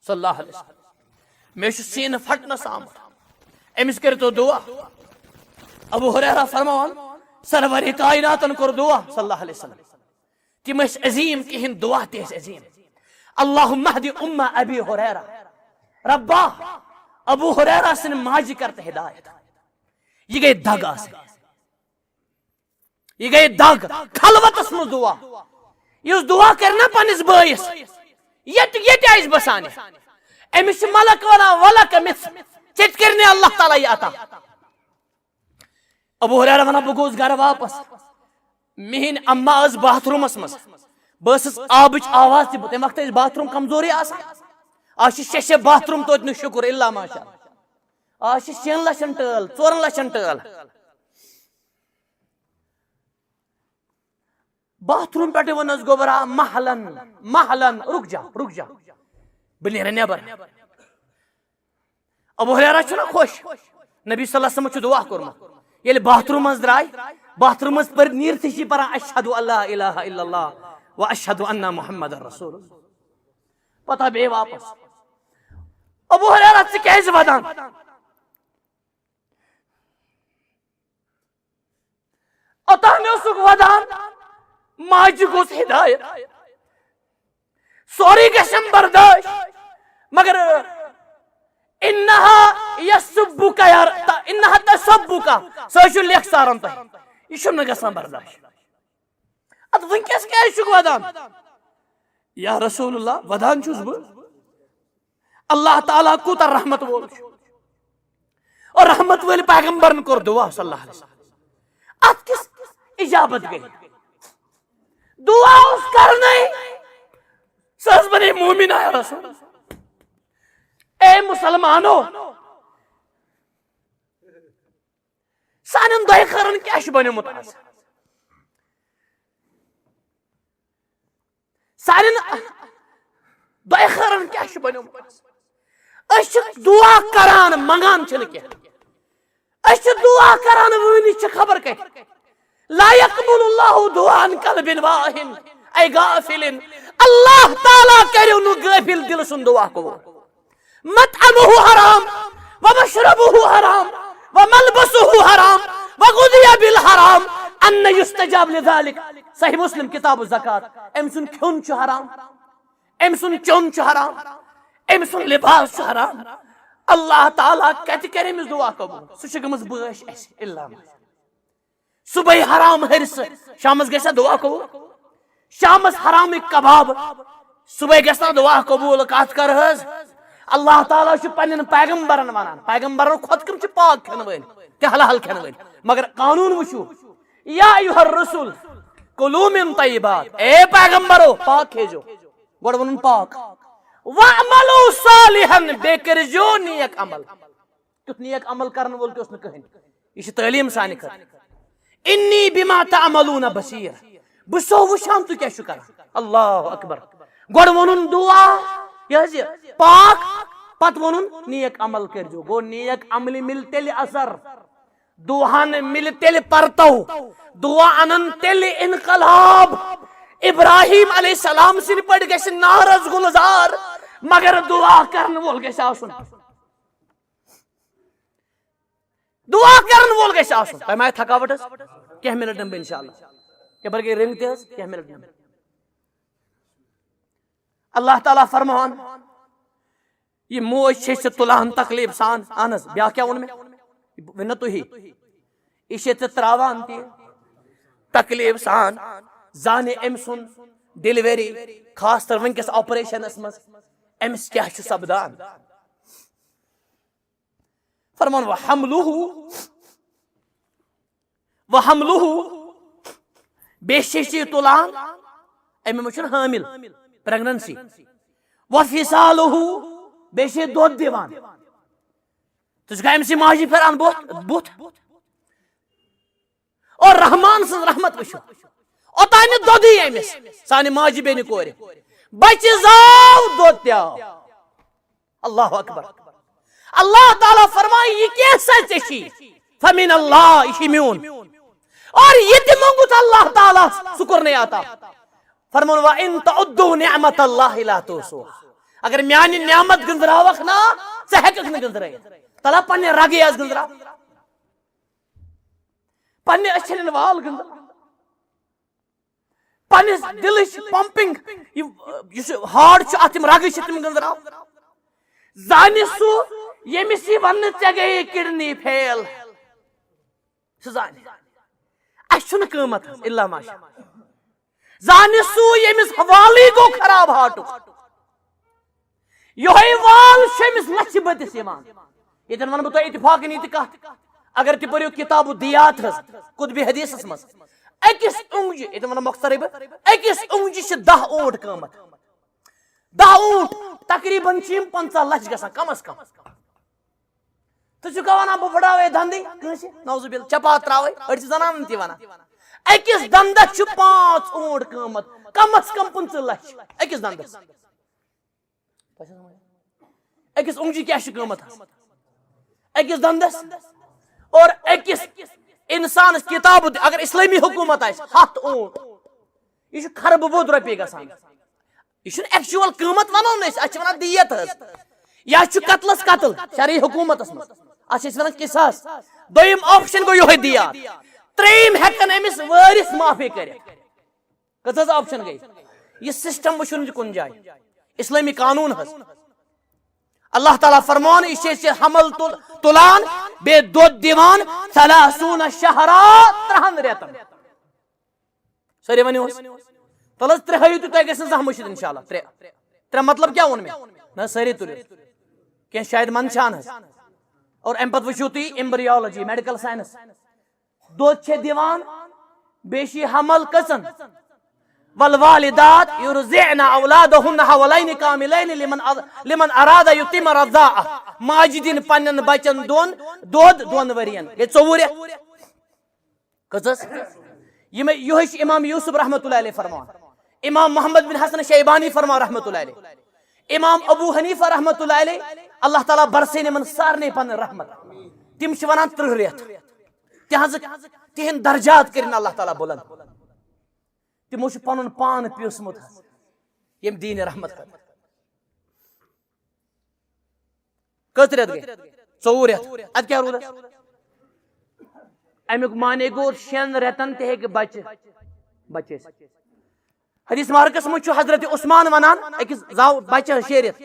صلی اللہ علیہ وسلم مے سین پھٹنس آمت امس کرتو دعا ابو ہریرہ فرمان سرور کائناتن کور دعا صلی اللہ علیہ وسلم تم عظیم کہن دعا تیس عظیم اللہم اہدی ام ابی ہریرہ ربا ابو ہریرہ سن ماجی کرتے ہدایت یہ گئی دگ آسے یہ گئی دگ خلوت اسم دعا یہ دعا کرنا پنس بائیس یہ آئیس بسانے امس ملک ونا ولک مس چت کرنے اللہ تعالیٰ یہ عطا ابو ہریرہ ونا بہ گوس گھر واپس میہن اما اس باتھ رومس مز بس آبچ آواز تہ تمہ وقت باتھ روم کمزوری آسان آج شیشے باتھ روم توت شکر اللہ ماشاء آج 6 لچھن ٹل 4 لچھن ٹل باتھ روم پہ ونس گوبرا محلن رک جا بہ نیرٕ نیبر ابو ہریرہ چھُ نا خوش نبی صلی اللہ علیہ وسلم دعا کورمت ییٚلہِ باتھ روم مز درٛاے باتھ روم مز پر نیرتھٕے چھِ پران اشہد اللہ الہ الا اللہ و اشہد ان محمد رسول اللہ پتہ بیٚیہِ واپس ابو ہریرہ ژٕ کیازِ ودان اوتانۍ اوسُکھ ودان ماجہِ گوٚژھ ہدایت سورُے گژھٮ۪م برداش مگر انہا یسبک انہا تسبک سہ چھُ لیکھ ساران تۄہہِ یہ چھُنہٕ گژھان برداشت اد ونکس کیازِ چھُکھ ودان یا رسول اللہ ودان چھُس بہٕ اللہ تعالیٰ کوٗتاہ رحمت وول چھُ اور رحمت وٲلۍ پیغمبرن کوٚر دعا صلی اللہ علیہ وسلم اتھ کس اجابت گئی دعا اوس کرنے سہ ٲس بنے مومنہ یا رسول اللہ اے مسلمانو سانن دۄیہِ خٲرن کیاہ چھُ بنیومُت آز سانن دۄیہِ خٲرن کیاہ چھُ بنیومُت أسۍ چھِ دعا کران منگان چھِنہٕ کینٛہہ أسۍ چھِ دعا کران وٲنِتھ چھِ خبر کتہِ لا يقبل اللہ دعاء قلب واہن اے غافلن اللہ تعالیٰ کریو نہٕ غافل دل سُنٛد دعا قبول مطعمه حرام ومشربه حرام وملبسه حرام وغذي بالحرام ان يستجاب لذلك صحیح مسلم کتاب الزکات ام سن کھیون چھ حرام ام سن چون چھ حرام ام سن لباس چھ حرام اللہ تعالیٰ کت کرے مس دعا قبول سہ چھ گمس بٲش اس الا صبح حرام ہرس شامس گژھا دعا قبول شامس حرام کباب صبح گژھا دعا قبول کت کر حظ اللہ تعالیٰ پنن پیغمبرن ونان پیغمبرن کھوت کم پاک کھن ول کیا حلال کھین ول مگر قانون وچھو یا ایھا الرسول کلوا من طیبات اے پیغمبرو پاک کھیجو گوڑ ونن پاک وعملوا صالحا بے کرجو نیک عمل کیت نیک عمل کرن وول تہ نہ کہن یہ تعلیم سانہ خاطر انی بما تعملون بصیر بسو وشان تو کیا شکر اللہ اکبر گوڑ ونن دعا یہ پاک پت ونن نیک عمل کرجو گو نیک عمل مل تیل اثر دعان مل تیل پرتو دعا انن تیل انقلاب ابراہیم علیہ السلام سن پڑ گیس نارز گلزار مگر دعا کرن وول گیس آسن دعا کرن وول گیس آسن تہ مائے تھکاوٹ کیا منٹ نم انشاءاللہ کہ بلکہ رنگ تہ کیا منٹ نم اللہ تعالیٰ فرمان یہ موج چھ تلان تکلیف سان اہن بیا کیا ون میں ون تھی یہ تراوان تہ تکلیف سان زانے ام سن ڈیلیوری خاص طور ونکس آپریشنس مز امس کیا سپدان فرمان وحملہ بیشی تلان ام مچن حامل پریگننسی وفصالہ بیشی دود دیوان تو امسی ماجی پھران بوت اور رحمان سن رحمت وشو اوتانہ دودی امس سانہ ماجی بینہ کور بچہ زاو دود تیاو اللہ اکبر اللہ تعالیٰ فرمائے یہ کیسا چشی فمن اللہ یہ میون اور یہ تہ منگت اللہ تعالیٰ شکر نہیں آتا فرمان وَإِن تَعُدُّوا نِعْمَةَ اللَّهِ لَا تُحْصُوهَا اگر میانی نعمت گنزراوک نا ژٕ ہیککھ نہ گنزرائت تلا پنہ رگے آس گنزرا پنہ اچھن وال گنزرا پنس دلچ پمپنگ ہارٹ ات رگ تم گنزرا زانہ سو یمس یہ ون ے گئی کڈنی فیل سہ زانہ اس قیمت الا ماشاء زانہ سو یمس والی گو خراب ہارٹک یہ وال شمس لچھ بتس یتن ون بہ تہ اتفاق نیت کت اگر تہ پریو کتاب دیات قطبی حدیثس مز اکس اونج یہ ون مختصر اکس اونج 10 اونٹ قیمت 10 اونٹ تقریباً 50 لچھ گژھان کم از کم تو چھ ونان بہ بڑاوے دندی نوز بل چپا تراوے اڑ زنان تہ ونان اکس دندس چھ 5 اونٹ قیمت کم از کم 50 لچھ اکس دندس اکس اونجی کیا چھ قیمت اکس دندس اور اکس انسان کتاب اگر اسلامی حکومت آئے 7 اونٹ یہ خرب بود روپیے گژھان یہ ایکچوئل قیمت ونو نا ونان دیت یا قتلس قتل شرعی حکومت ونان قصاص دویم آپشن گو یہ دیات تریم ہیکن امس وارث معافی کر کتھ آپشن گئی یہ سسٹم وچھن کن جائے اسلامی قانون اللہ تعالیٰ فرمان یہ حمل تلان بے دود دیوان 30 شہرا 3 ریتن ساری ونیو تلس 3 تو تہ گژھِ زہ مشد انشاءاللہ 3 مطلب کیا ون میں نہ ساری تلیو کی شاید منشان اور ام پتہ وچھو تھی ایمبریولوجی میڈیکل سائنس دود چھ دیوان بیشی حمل کسن والوالدات يرضعن اولادهن حولين كاملين لمن اراد يتم الرضاعه ماجدين پنن بچن دود 2 ورین یہ 4 کزس یہ امام یوسف رحمۃ اللہ علیہ فرمان امام محمد بن حسن شیبانی فرمان رحمۃ اللہ علیہ امام ابو حنیفہ رحمۃ اللہ علیہ اللہ تعالیٰ برسین من سارنے پن رحمت تم چھ ونان 3 ریت تہند درجات کرن اللہ تعالیٰ بلند تمو پن پان پیوسمت یم دین رحمت کر کت ریت گئی 4 ریت اد کیا رود امیک مانے گو 6 ریتن تہ ہیک بچے حدیث مارکس مجھ حضرت عثمان ونان اکس زاو بچہ 6 ریت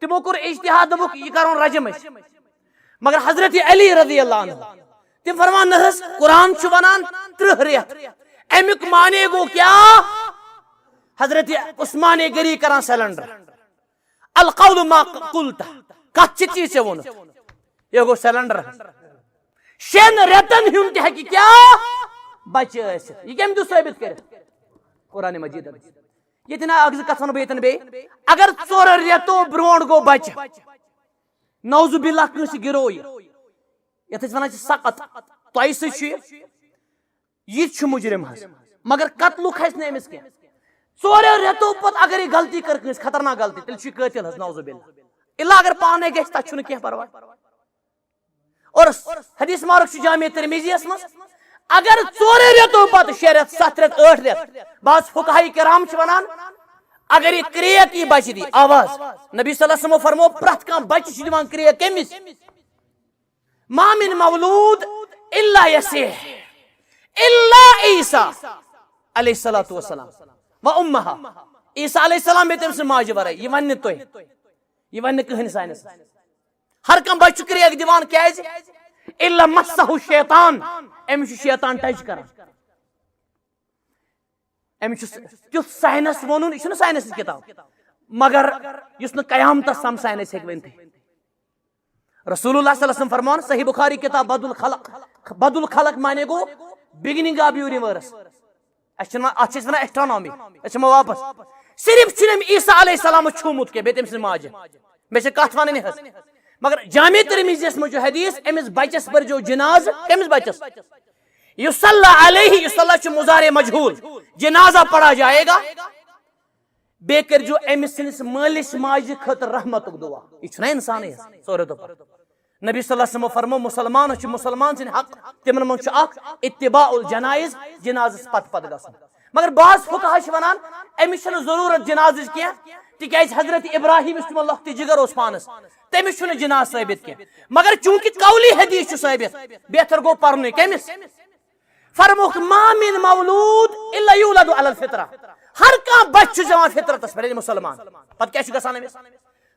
تمو کور اجتہاد دبک یہ کرون رجم مگر حضرت علی رضی اللہ عنہ تم فرمان نہس قرآن چھ ونان 3 ریت امیک مانے گو کیا حضرت عثمان گری کران سلنڈر القول ما قلت کت چیز سے ون یہ گو سلنڈر 6 رٮ۪تن ہُنٛد تہِ ہیٚکہِ کیٛاہ بچہِ ٲسِتھ یہ کٔمۍ دیُت ثٲبت کٔرِتھ قرآن مجیٖد ییٚتٮ۪ن اکھ زٕ کتھ ونہٕ بہٕ ییٚتٮ۪ن بیٚیہِ اگر 4 رٮ۪تو برونٛٹھ گوٚو بچہِ نعوذ باللہ کٲنٛسہِ گِرو یتھ أسۍ ونان چھِ سقط تۄہہِ سۭتۍ چھُ یہِ تہِ چھُ مُجرم حظ مگر قتلُک کھسہِ نہٕ أمِس کینٛہہ 4 رٮ۪تو پتہٕ اگر یہِ غلطی کٔر کٲنٛسہِ خطرناک غلطی تیٚلہِ چھُ یہِ قٲتِل حظ نعوذ باللہ الا اگر پانے گژھِ تتھ چھُنہٕ کینٛہہ پرواے اور حدیث مارک چھُ جامع ترمیزی یس منٛز اگر 4 رٮ۪تو پتہٕ 6 رٮ۪تھ 7 رٮ۪تھ 8 رٮ۪تھ بعض فقہاء کرام چھِ ونان اگر یہ کریک یہ بچہ دی آواز نبی صلی اللہ علیہ وسلم فرمو پرٛٮ۪تھ کانٛہہ بچہ چھُ دِوان کریک کٔمِس ما من مولود الا یسیح الا عیسیٰ علیہ الصلوۃ والسلام و امہا عیسیٰ علیہ السلام بیٚیہِ تٔمۍ سٕنٛز ماجہِ ورٲے یہِ ونہِ نہٕ تُہۍ یہِ ونہِ نہٕ کٕہٕنۍ ساینس ہر کانٛہہ بچہ چھُ کریک دِوان کیازِ الا مسہ شیطان أمِس چھُ شیطان ٹچ کران أمِس چھُ تیُتھ ساینس وونُن یہِ چھُنہٕ ساینسٕچ کتاب مگر یُس نہٕ قیامتس تام ساینس ہیٚکہِ ؤنتھٕے رسول اللہ صلی اللہ علیہ وسلم فرمان صحیح بخاری کتاب بد الخلق مانے گو بگننگ آف یونیورس اتھ چھِ ونان ایسٹرانامی أسۍ یِمو واپس صرف چھُنہٕ أمۍ عیسیٰ علیہ السلام چھوٗمُت کینٛہہ بیٚیہِ تٔمۍ سٕنٛز ماجہِ مےٚ چھِ کتھ ونٕنۍ حظ مگر جامع ترمیزیس منٛز چھُ حدیث أمِس بچس پٔرزیو جنازٕ کٔمِس بچس یُصلی علیہ یُصلی چھُ مضارع مجہول جنازہ پڑھا جائے گا بیٚیہِ کٔرزیو أمِس سٕنٛدِس مٲلِس ماجہِ خٲطرٕ رحمتُک دعا یہِ چھُنہ انسانٕے حظ 4 دۄہ نبی صلی اللہ علیہ وسلم فرمو مسلمانس چھُ مسلمان سٕنٛدۍ حق تِمن منٛز چھُ اکھ اتباع الجنائز جنازس پتہٕ گژھُن مگر بعض فقہاء چھِ ونان أمِس چھنہٕ ضروٗرت جنازٕچ کینٛہہ تِکیازِ حضرت ابراہیم یُس تِمن لۄکٹہِ جگر اوس پانس تٔمِس چھُنہٕ جناز ثٲبت کینٛہہ مگر چوٗنٛکہِ قولی حدیث چھُ ثٲبت بہتر گوٚو پرنُے کٔمِس فرموکھ ما من مولود الا یولد علی الفطرہ ہر کانٛہہ بچہ چھُ زٮ۪وان فطرتس پٮ۪ٹھ مسلمان پتہٕ کیاہ چھُ گژھان أمِس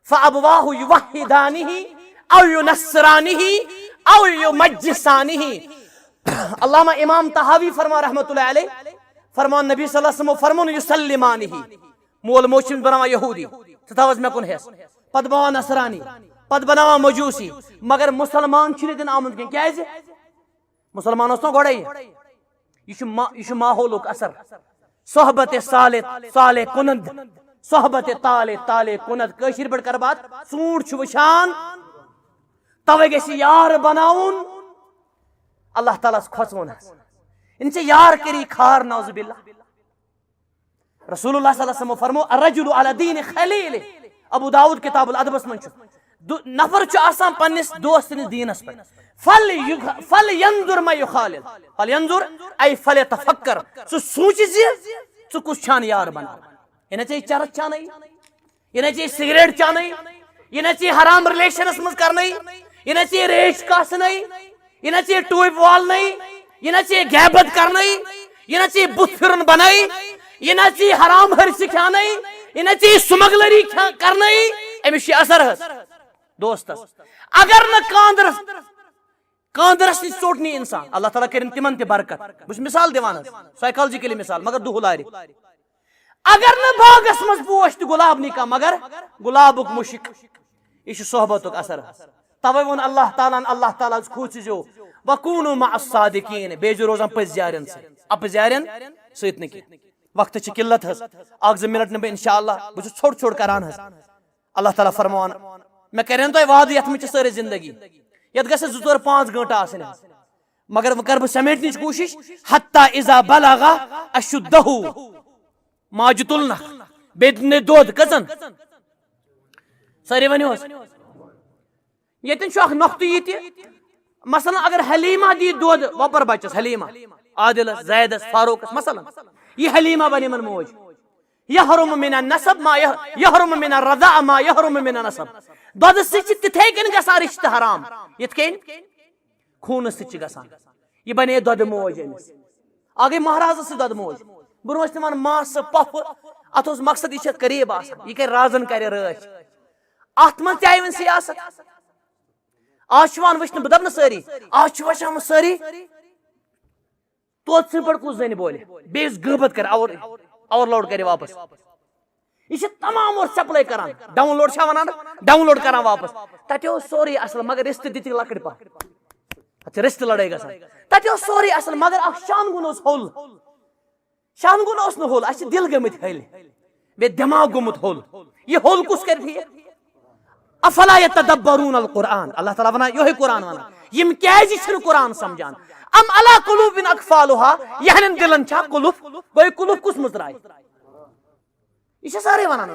فابواہ یوحدانہ او ینصرانہ او یمجسانہ علامہ امام طحاوی فرمان رحمۃ اللہ علیہ فرمان نبی صلی اللہ علیہ وسلم فرمون یسلمانہ مول موج چھِ بناوان یہودی ژٕ تھاو حظ مےٚ کُن ہٮ۪س پتہٕ بناوان نصرانی پتہٕ بناوان مجوسی مگر مسلمان چھُنہٕ دِنہٕ آمُت کینٛہہ کیازِ مسلمان اوس نہ گۄڈے یہ چھُ ماحولُک اثر صحبت صالح کُنند صحبت تالے کُنند کٲشِر پٲٹھۍ کرٕ بات ژوٗنٛٹھ چھُ وٕچھان توے گژھِ یار بناوُن اللہ تعالیٰ ہس کھوژوُن حظ ان ژےٚ یار کٔری کھار نعوذ باللہ رسول اللہ صلی اللہ علیہ وسلم فرمو الرجل علی دین خلیلہ ابو داؤد کتاب الادبس منٛز چھُ نفر چھُ آسان پننس دوست سٕنٛدِس دیٖنس پٮ۪ٹھ فل ینظر ما یخالل فل ینظر ای فلیتفکر ژٕ سوٗنٛچہِ زِ ژٕ کُس چھان یار بناوان یہِ نہ ژےٚ چرس چانے یہِ نہ ژےٚ سگریٹ چانے یہِ نہ ژےٚ حرام رِلیشنس منٛز کرنے یہِ نہ ژےٚ ریش کاسنے یہِ نہ ژےٚ ٹوٗپۍ والنے یہِ نہ ژےٚ غیبت کرنے یہِ نہ ژےٚ بُتھ پھِرُن بنے یہِ نہ ژےٚ حرام ہرسہِ کھیانے یہِ نہ ژےٚ سُمگلری کرنے أمِس چھُ اثر حظ دوستس اگر نہٕ کاندرس نِش ژوٚٹ نی انسان اللہ تعالیٰ کٔرِن تِمن تہِ برکت بہٕ چھُس مثال دِوان حظ سایکالجِکلی مثال مگر دُہہ لارِ اگر نہٕ باغس منٛز پوش تہِ گۄلاب نی کانٛہہ مگر گۄلابُک مُشک یہ چھُ صحبتُک اثر توے ووٚن اللہ تعالیٰ ہس کھوٗژِزیو وکوٗنوٗ مع الصادقیٖن بیٚیہِ ٲسۍزیو روزان پٔزۍ یارٮ۪ن سۭتۍ اپٔزۍ یارٮ۪ن سۭتۍ نہٕ کینٛہہ وقتٕچ چھِ قلت حظ 1-2 منٹ نہٕ بہٕ انشاء اللہ بہٕ چھُس ژھوٚٹ کران حظ اللہ تعالیٰ فرماوان مےٚ کریٚن تۄہہِ وعدٕ یتھ منٛز چھِ سٲرٕے زندگی یتھ گژھِ 2-4-5 گٲنٛٹہٕ آسٕنۍ حظ مگر وۄنۍ کرٕ بہٕ سمیٹنٕچ کوٗشش حتیٰ اذا بلغ اشدہ ماجہِ تُلنکھ بیٚیہِ دِنٕے دۄد کٔژن سٲری ؤنِو حظ ییٚتٮ۪ن چھُ اکھ نۄقطہٕ یہِ تہِ مثلاً اگر حلیمہ دی دۄد وۄپر بچس حلیمہ عادلس زیدس فاروقس مثلاً یہ حلیمہ بنہِ یِمن موج یحرم من النسب ما یحرم من الرضاع ما یحرم من النسب دۄدٕ سۭتۍ چھِ تِتھے کٔنۍ گژھان رشتہٕ حرام یِتھ کٔنۍ خوٗنس سۭتۍ چھِ گژھان یہِ بنے دۄدٕ موج أمِس اکھ گٔے مہرازس سۭتۍ دۄدٕ موج برونٛہہ ٲسۍ تِمن ماسہٕ پۄپھٕ اتھ اوس مقصد یہِ چھِ قریب آسان یہِ کرِ رازن کرِ رٲچھ اتھ منٛز تہِ آیہِ وۄنۍ سیاست آز چھُ یِوان وٕچھنہٕ بہٕ دپہٕ نہٕ سٲری آز چھُ وٕچھان سٲری توتہِ سٕنٛدۍ پٲٹھۍ کُس زنہِ بولہِ بیٚیِس غٲبت کرِ اور لوڈ کرِ واپس یہ تمام اور سپلائی کران ڈاؤن لوڈ ونان ڈاؤن لوڈ کران واپس تتہ سوری اصل مگر رست دت لکٹ پہ رست لڑائی گژھان تتہ سوری اصل مگر اخ شانگن ہول شانگن ہول اس دل گمت ہل بے دماغ گومت ہول یہ ہول کس کر ٹھیک افلا یتدبرون القرآن اللہ تعالیٰ ونان یہ قرآن ونان یم کیازِ چھنہ قرآن سمجھان ام علی قلوب اقفالها یہنن دلن چھا قلوب گوئی قلوب کس مز درائے یہ سارے ونان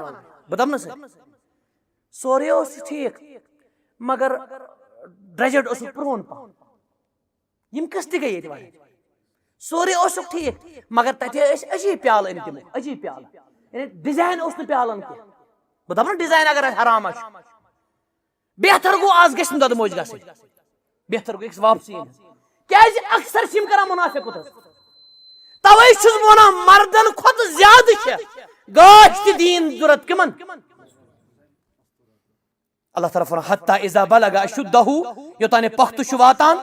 بہ دم نا سورے ٹھیک مگر ڈرجڈ پرون پہن یم کس تہ گئی یہ وجہ سورے ٹھیک مگر تتہ عجیب پیال ان تمو عجیب پیال یعنی ڈیزائن پیالن کی بہ دم نا ڈیزائن اگر حرام بہتر گو آز گھس دد موج گھن بہتر گو واپسی کیازِ اکثر چھِ یِم کران منافقت توے چھُس بہٕ ونان مردن کھۄتہٕ زیادٕ چھِ گاش تہِ دین ضرورت کمن اللہ تعالیٰ فرمان حتی اذا بلغ اشدہ یوتانہِ پختہٕ چھُ واتان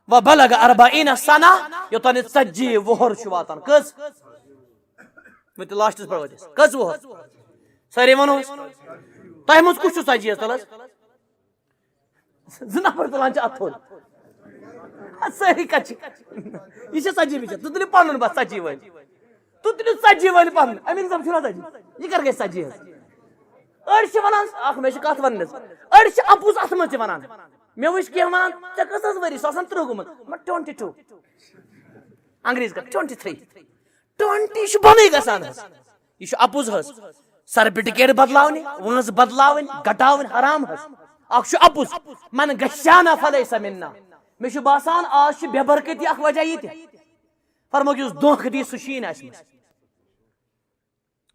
و بلغ 40 سنہ یوتانہِ 40 وُہر چھُ واتان کٔژ وۄنۍ لاسٹس پٮ۪ٹھ وٲتۍ أسۍ کٔژ وُہر سٲری ونو تۄہہِ منٛز کُس چھُ 40 تل حظ زٕ نفر تُلان چھِ اتھ تھوٚد سٲری کتہِ یہ 40 بچ تُہۍ تُلِو پنُن بس 40 وٲلۍ تُہۍ تُلِو 40 وٲلۍ پنُن امیُک زم چھُنہ 40 یہ کر گژھِ 40 حظ أڑۍ چھِ ونان اکھ مےٚ چھِ کتھ وننس أڑۍ چھِ اپُز اتھ منٛز تہِ ونان مےٚ وٕچھ کینٛہہ ونان ژےٚ کٔژ حظ ؤری سُہ آسان 30 گوٚمُت 22 انگریز کتھ 23 20 چھُ بۄنٕے گژھان حظ یہ چھُ اپُز حظ سرٹیفکیٹ بدلاونہِ وٲنٛس بدلاوٕنۍ گٹاوٕنۍ حرام حظ اکھ چھُ اپُز من گژھیانا فلیسا منا مےٚ چھُ باسان آز چھِ بے برکتی اکھ وجہ یہِ تہِ فرموک یُس دھوکہٕ دی سُہ چھُیی نہٕ اَسہِ منٛز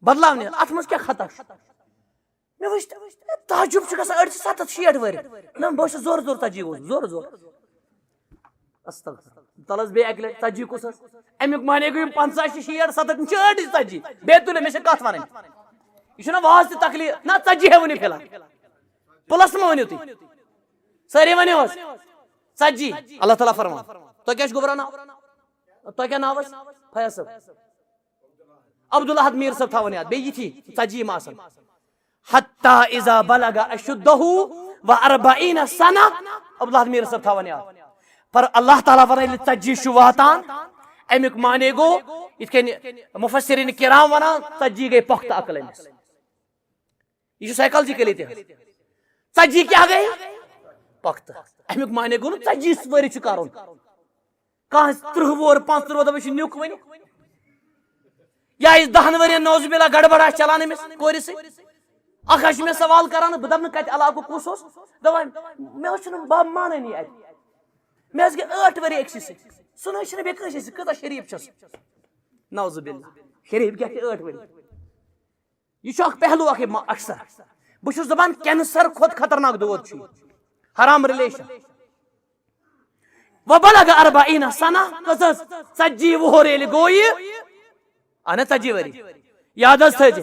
بدلاونہِ اتھ منٛز کیٛاہ خطا چھُ مےٚ وٕچھ تعجب چھُ گژھان أڑۍ چھِ 70 ؤری نہ بہٕ چھُس زورٕ 40 گوٚوُس زورٕ استغفر تل حظ بیٚیہِ اکہِ لٹہِ 40 کُس حظ امیُک معنے گوٚو یِم 50 چھِ 60 70 چھِ أڑۍ 40 بیٚیہِ تُلِو مےٚ چھِ کتھ ونٕنۍ یہ چھُنہ واز تہِ تکلیٖف نہ 40 ؤنِو فِلحال پلس ما ؤنِو تُہۍ سٲری ؤنِو حظ 40 اللہ تعالیٰ فرمان تۄہہِ کیٛاہ چھُ گوبرا ناو تۄہہِ کیٛاہ ناو حظ فیاض صٲب عبداللہ میٖر صٲب تھاوُن یاد بیٚیہِ یِتھی 40 یِم آسن حتی اذا بلغ اشدہ و 40 سنہ عبداللہ میٖر صٲب تھاوُن یاد پر اللہ تعالیٰ ونان ییٚلہِ 40 چھُ واتان امیُک معنے گوٚو یِتھ کٔنۍ مفسرین کرام ونان 40 گٔے پختہٕ عقل أمِس یہ سائیکالجکلی تہِ 40 کیٛاہ گٔے پختہٕ امیُک معنے گوٚو نہٕ 40 ؤری چھُ کرُن کانٛہہ 30 وُہر 35 وُہر دپان چھُ نیُک وۄنۍ یا یُس 10 ؤرین نوز باللہ گڑبڑ آسہِ چلان أمِس کورِ سۭتۍ اکھ حظ چھُ مےٚ سوال کران بہٕ دپہٕ نہٕ کتہِ علاقُک کُس اوس دپان مےٚ حظ چھُنہٕ بب مانٲنی اتہِ مےٚ حظ گٔے 8 ؤری أکسٕے سۭتۍ سُہ نہ حظ چھُنہٕ بیٚیہِ کٲنٛسے سۭتۍ کۭژاہ شریٖف چھس نوز باللہ شریٖف کیٛاہ چھِ 8 ؤری یہ چھُ اکھ پہلو اکھ اکثر بہٕ چھُس دپان کینسر کھۄتہٕ خطرناک دود چھُ حرام رِلیشن وبلغ 40 سنہ کٔژ حظ 40 وُہر ییٚلہِ گوٚو یہِ اہن 40 ؤری یاد حظ تھٲیزِ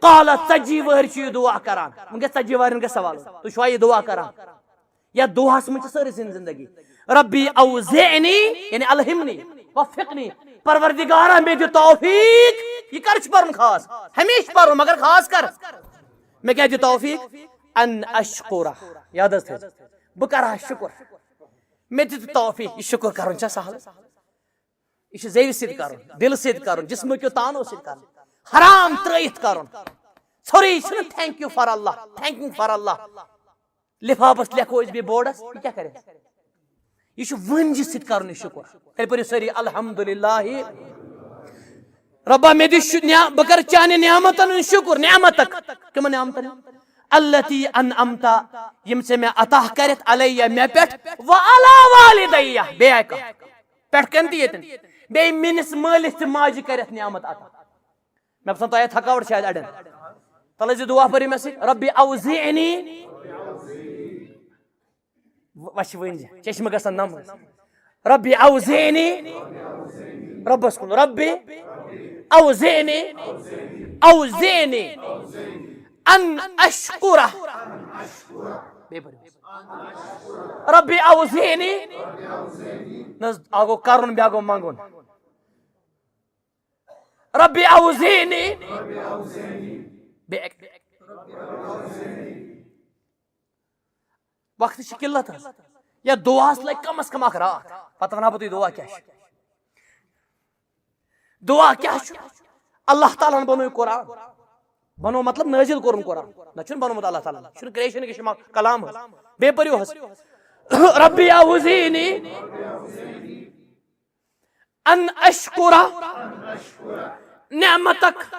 قال 40 وٕہٕرۍ چھُ یہِ دعا کران وٕنکیٚس 40 وٕہٕرٮ۪ن گژھِ سوال تُہۍ چھُوا یہِ دعا کران یتھ دعاہس منٛز چھِ سٲرٕے سٕنٛز زندگی ربی اوزعنی یعنی الہمنی وفقنی پروردگارا مےٚ دِ توفیق یہ کر چھُ پرُن خاص ہمیشہ پرُن مگر خاص کر مےٚ کیٛاہ دِ توفیق ان اشکرہ یاد حظ تھٲیزِ بہٕ کرٕ ہا شُکر مےٚ دِ توفیق یہ شُکر کرُن چھا سہل یہ چھُ زیوِ سۭتۍ کرُن دلہٕ سۭتۍ کرُن جسمٕکیو تانو سۭتۍ کرُن حرام ترٲیِتھ کرُن ژھوٚرُے چھُنہٕ thank you for Allah thanking for Allah لفافس لیکھو أسۍ بیٚیہِ بورڈس یہِ کیٛاہ کرِ یہ چھُ ؤنجہِ سۭتۍ کرُن یہِ شُکر تیٚلہِ پٔرِو سٲری الحمدللہ ربا مےٚ دِ بہٕ کرٕ چانہِ نعمتن ہُنٛد شُکر نعمتک کٕمن نعمتن التی انعمت یم ژےٚ مےٚ عطا کرِتھ علیہ مےٚ پٮ۪ٹھ وعلی والدیہ بیٚیہِ آیہِ کتھ پٮ۪ٹھ کٔنۍ تہِ ییٚتٮ۪ن بیٚیہِ میٲنِس مٲلِس تہِ ماجہِ کرٮ۪تھ نعمت عطا مےٚ باسان تۄہہِ آیہِ تھکاوٹ شاید اڑٮ۪ن تل ٲسۍ دعا پٔرِو مےٚ سۭتۍ ربی اوزعنی وچھِ ؤنزِ چشمہٕ گژھن نم ربی اوزعنی رۄبس کُن ربی اوزعنی اوزعنی ان اشکرہ بیٚیہِ پٔرِو ربی اوزعنی نہ حظ اکھ گوٚو کرُن بیٛاکھ گوٚو منٛگُن ربی اوزعنی وقت کی قلت یا دعاس لگ کم از کم اخ رات پتہ ونہا بہ تھی دعا کیا دعا کیا اللہ تعالیٰ بنو قرآن بنو مطلب نازل کورن قرآن نہ چھن بنومت اللہ تعالیٰ چھن کریشن کے شما کلام بے پریو حس ربی اوزینی ان اشکر نعمتک